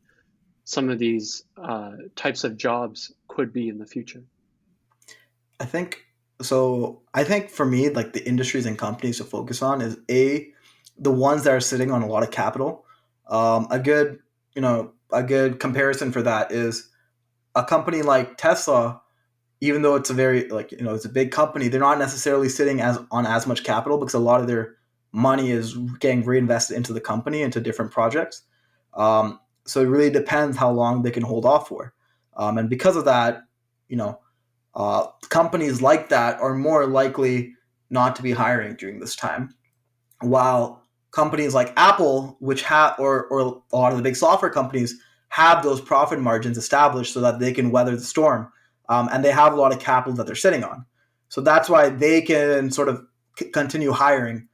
some of these types of jobs could be in the future. I think so. I think for me, like the industries and companies to focus on is the ones that are sitting on a lot of capital. A good, a good comparison for that is a company like Tesla. Even though it's a very it's a big company, they're not necessarily sitting as on as much capital because a lot of their money is getting reinvested into the company into different projects. So it really depends how long they can hold off for, and because of that, you know, companies like that are more likely not to be hiring during this time. While companies like Apple, which have or a lot of the big software companies have those profit margins established so that they can weather the storm, and they have a lot of capital that they're sitting on. So that's why they can sort of continue hiring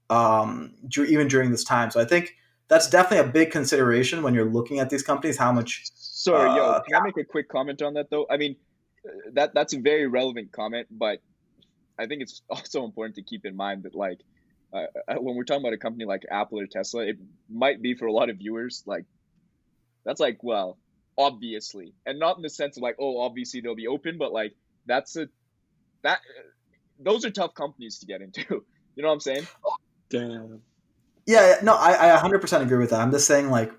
even during this time. So I think that's definitely a big consideration when you're looking at these companies. How much? Sorry, yo, can I make a quick comment on that though? I mean, that's a very relevant comment, but I think it's also important to keep in mind that when we're talking about a company like Apple or Tesla, it might be for a lot of viewers like that's like, well, obviously, and not in the sense of like, oh, obviously they'll be open, but like that's a that those are tough companies to get into. You know what I'm saying? Damn. Yeah, no, I 100% agree with that. I'm just saying, like,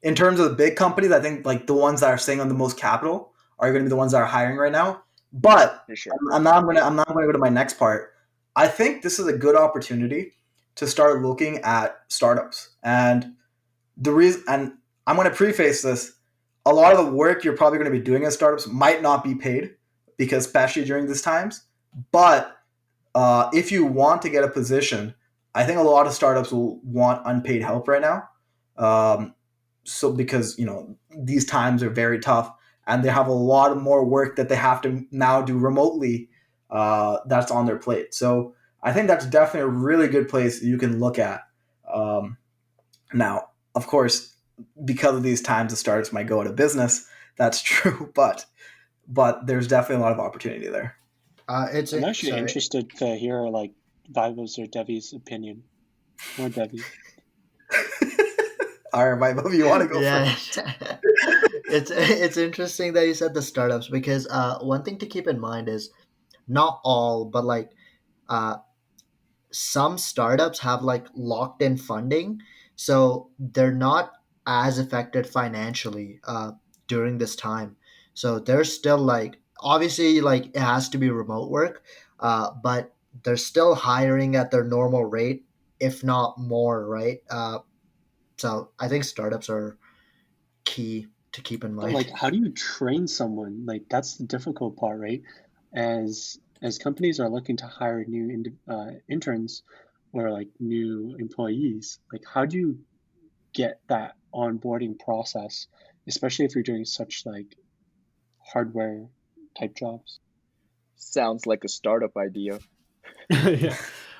in terms of the big companies, I think like the ones that are sitting on the most capital are going to be the ones that are hiring right now. But For sure. I'm not going to go to my next part. I think this is a good opportunity to start looking at startups, and and I'm going to preface this. A lot of the work you're probably going to be doing at startups might not be paid because, especially during these times. But if you want to get a position, I think a lot of startups will want unpaid help right now. Um, so because these times are very tough, and they have a lot more work that they have to now do remotely. That's on their plate. So I think that's definitely a really good place that you can look at. Um, Now, of course, because of these times, the startups might go out of business. That's true, but there's definitely a lot of opportunity there. I'm actually Sorry. interested to hear like Vivo's or Devi's opinion. More Devi. All right, Mike, if you want to go Yeah, first. it's interesting that you said the startups, because one thing to keep in mind is not all, but like uh, some startups have like locked in funding, so they're not as affected financially during this time. So they're still like obviously like it has to be remote work, but they're still hiring at their normal rate, if not more, right? So I think startups are key to keep in But mind. like, how do you train someone? Like, that's the difficult part, right? As companies are looking to hire new interns or like new employees, like how do you get that onboarding process, especially if you're doing such like hardware type jobs? Sounds like a startup idea. Yeah.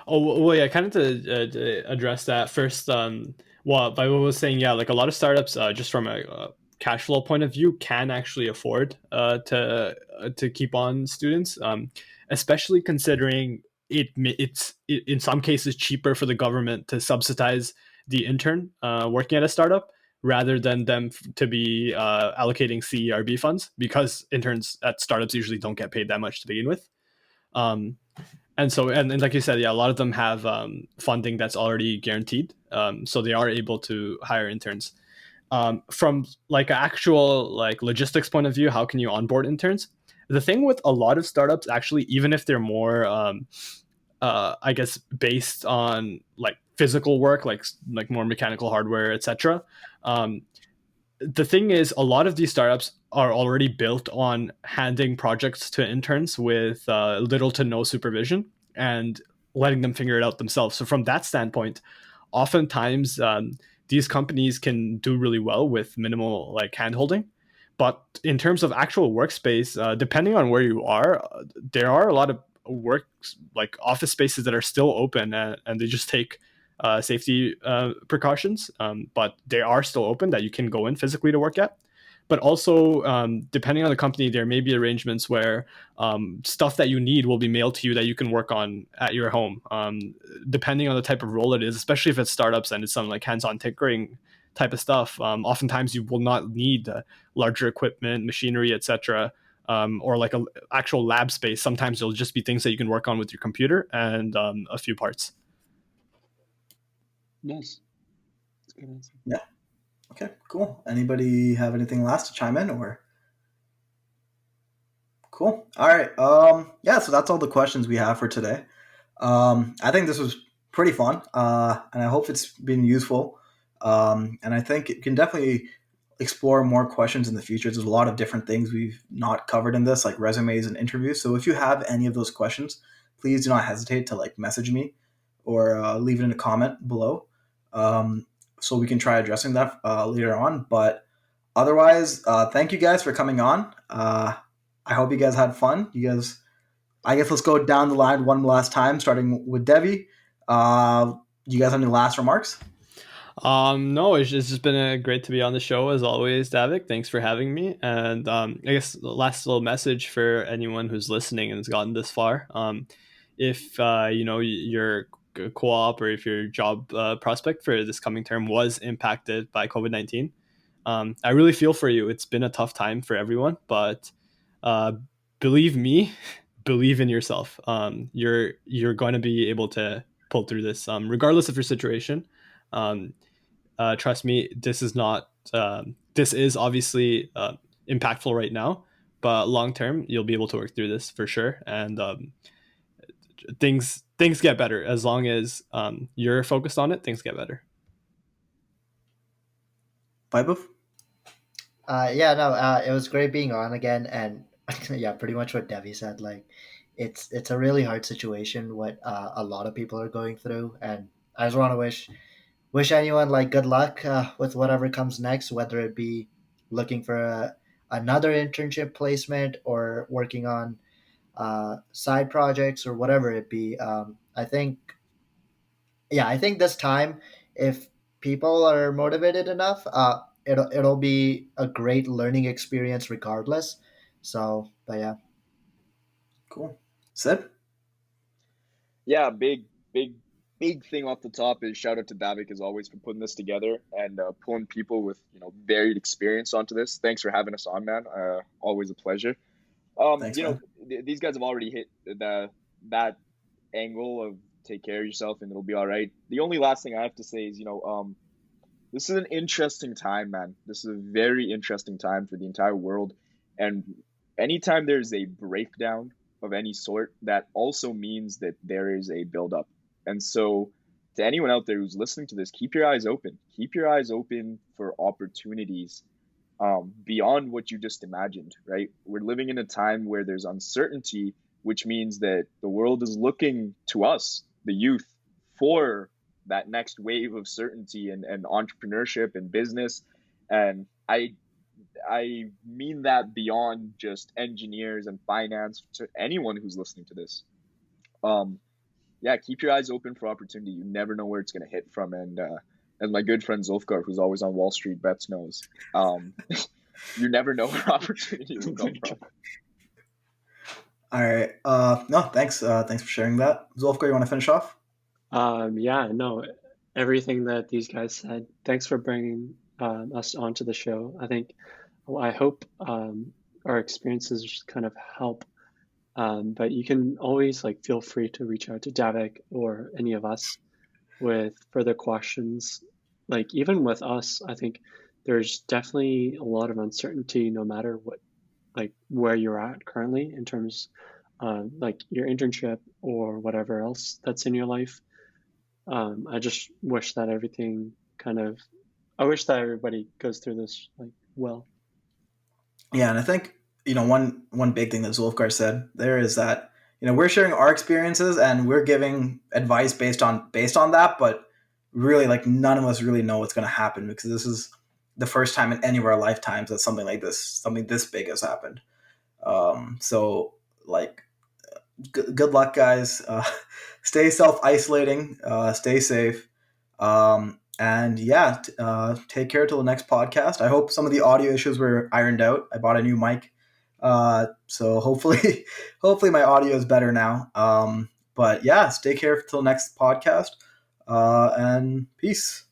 Oh well, yeah. Kind of to address that first. Well, by what I was saying, yeah, like a lot of startups, just from a cash flow point of view, can actually afford to keep on students, especially considering it's in some cases cheaper for the government to subsidize the intern working at a startup rather than them to be allocating CERB funds, because interns at startups usually don't get paid that much to begin with. Um, and so and like you said, yeah, a lot of them have funding that's already guaranteed, so they are able to hire interns. From like an actual like logistics point of view, how can you onboard interns? The thing with a lot of startups, actually, even if they're more I guess based on like physical work, like more mechanical hardware, etc. um, the thing is, a lot of these startups are already built on handing projects to interns with little to no supervision and letting them figure it out themselves. So from that standpoint, oftentimes these companies can do really well with minimal like handholding. But in terms of actual workspace, depending on where you are, there are a lot of work like office spaces that are still open, and they just take safety precautions, but they are still open that you can go in physically to work at. But also, depending on the company, there may be arrangements where stuff that you need will be mailed to you that you can work on at your home. Depending on the type of role it is, especially if it's startups and it's some like hands-on tinkering type of stuff, oftentimes you will not need larger equipment, machinery, etc. Or like a actual lab space. Sometimes it'll just be things that you can work on with your computer and a few parts. Nice. That's a good answer. Yeah. Okay, cool. Anybody have anything last to chime in or? Cool. All right. Yeah, so that's all the questions we have for today. I think this was pretty fun, and I hope it's been useful. And I think it can definitely explore more questions in the future. There's a lot of different things we've not covered in this, like resumes and interviews. So if you have any of those questions, please do not hesitate to like message me or leave it in a comment below, so we can try addressing that later on. But otherwise, thank you guys for coming on. I hope you guys had fun. You guys, I guess let's go down the line one last time, starting with Devi. You guys have any last remarks? No, it's just been great to be on the show as always, Davik. Thanks for having me. And I guess the last little message for anyone who's listening and has gotten this far. If your co-op or if your job prospect for this coming term was impacted by COVID-19, I really feel for you. It's been a tough time for everyone, but believe me, believe in yourself. You're going to be able to pull through this, regardless of your situation. Um, Trust me, this is not. This is obviously impactful right now, but long term, you'll be able to work through this for sure. And things get better as long as you're focused on it. Things get better. Vaibhav? Yeah, no, it was great being on again, and yeah, pretty much what Devi said. Like, it's a really hard situation what a lot of people are going through, and I just want to wish anyone like good luck with whatever comes next, whether it be looking for another internship placement or working on side projects or whatever it be. I think, yeah, I think this time, if people are motivated enough, it'll be a great learning experience regardless. So, but yeah. Cool. Sid? Yeah, big thing off the top is shout out to Davik as always for putting this together and pulling people with varied experience onto this. Thanks for having us on, man. Always a pleasure. Thanks, man. These guys have already hit that angle of take care of yourself and it'll be all right. The only last thing I have to say is, this is an interesting time, man. This is a very interesting time for the entire world, and anytime there's a breakdown of any sort, that also means that there is a buildup. And so, to anyone out there who's listening to this, keep your eyes open. Keep your eyes open for opportunities beyond what you just imagined, right? We're living in a time where there's uncertainty, which means that the world is looking to us, the youth, for that next wave of certainty and entrepreneurship and business. And I mean that beyond just engineers and finance, to anyone who's listening to this. Yeah, keep your eyes open for opportunity. You never know where it's going to hit from. And as my good friend Zulfgar, who's always on Wall Street bets, knows, you never know where opportunity will come from. All right. No, thanks. Thanks for sharing that. Zulfgar, you want to finish off? Yeah, no, everything that these guys said. Thanks for bringing us onto the show. I hope our experiences just kind of help. But you can always feel free to reach out to Davik or any of us with further questions. Even with us, I think there's definitely a lot of uncertainty no matter what, where you're at currently in terms of your internship or whatever else that's in your life. I just wish that I wish that everybody goes through this well. Yeah, and I think one big thing that Zulfgar said there is that we're sharing our experiences and we're giving advice based on that, but really none of us really know what's going to happen, because this is the first time in any of our lifetimes that something this big has happened. So good luck, guys. Stay self-isolating, stay safe. And yeah, take care till the next podcast. I hope some of the audio issues were ironed out. I bought a new mic. So hopefully my audio is better now. But yeah, stay care till next podcast. And peace.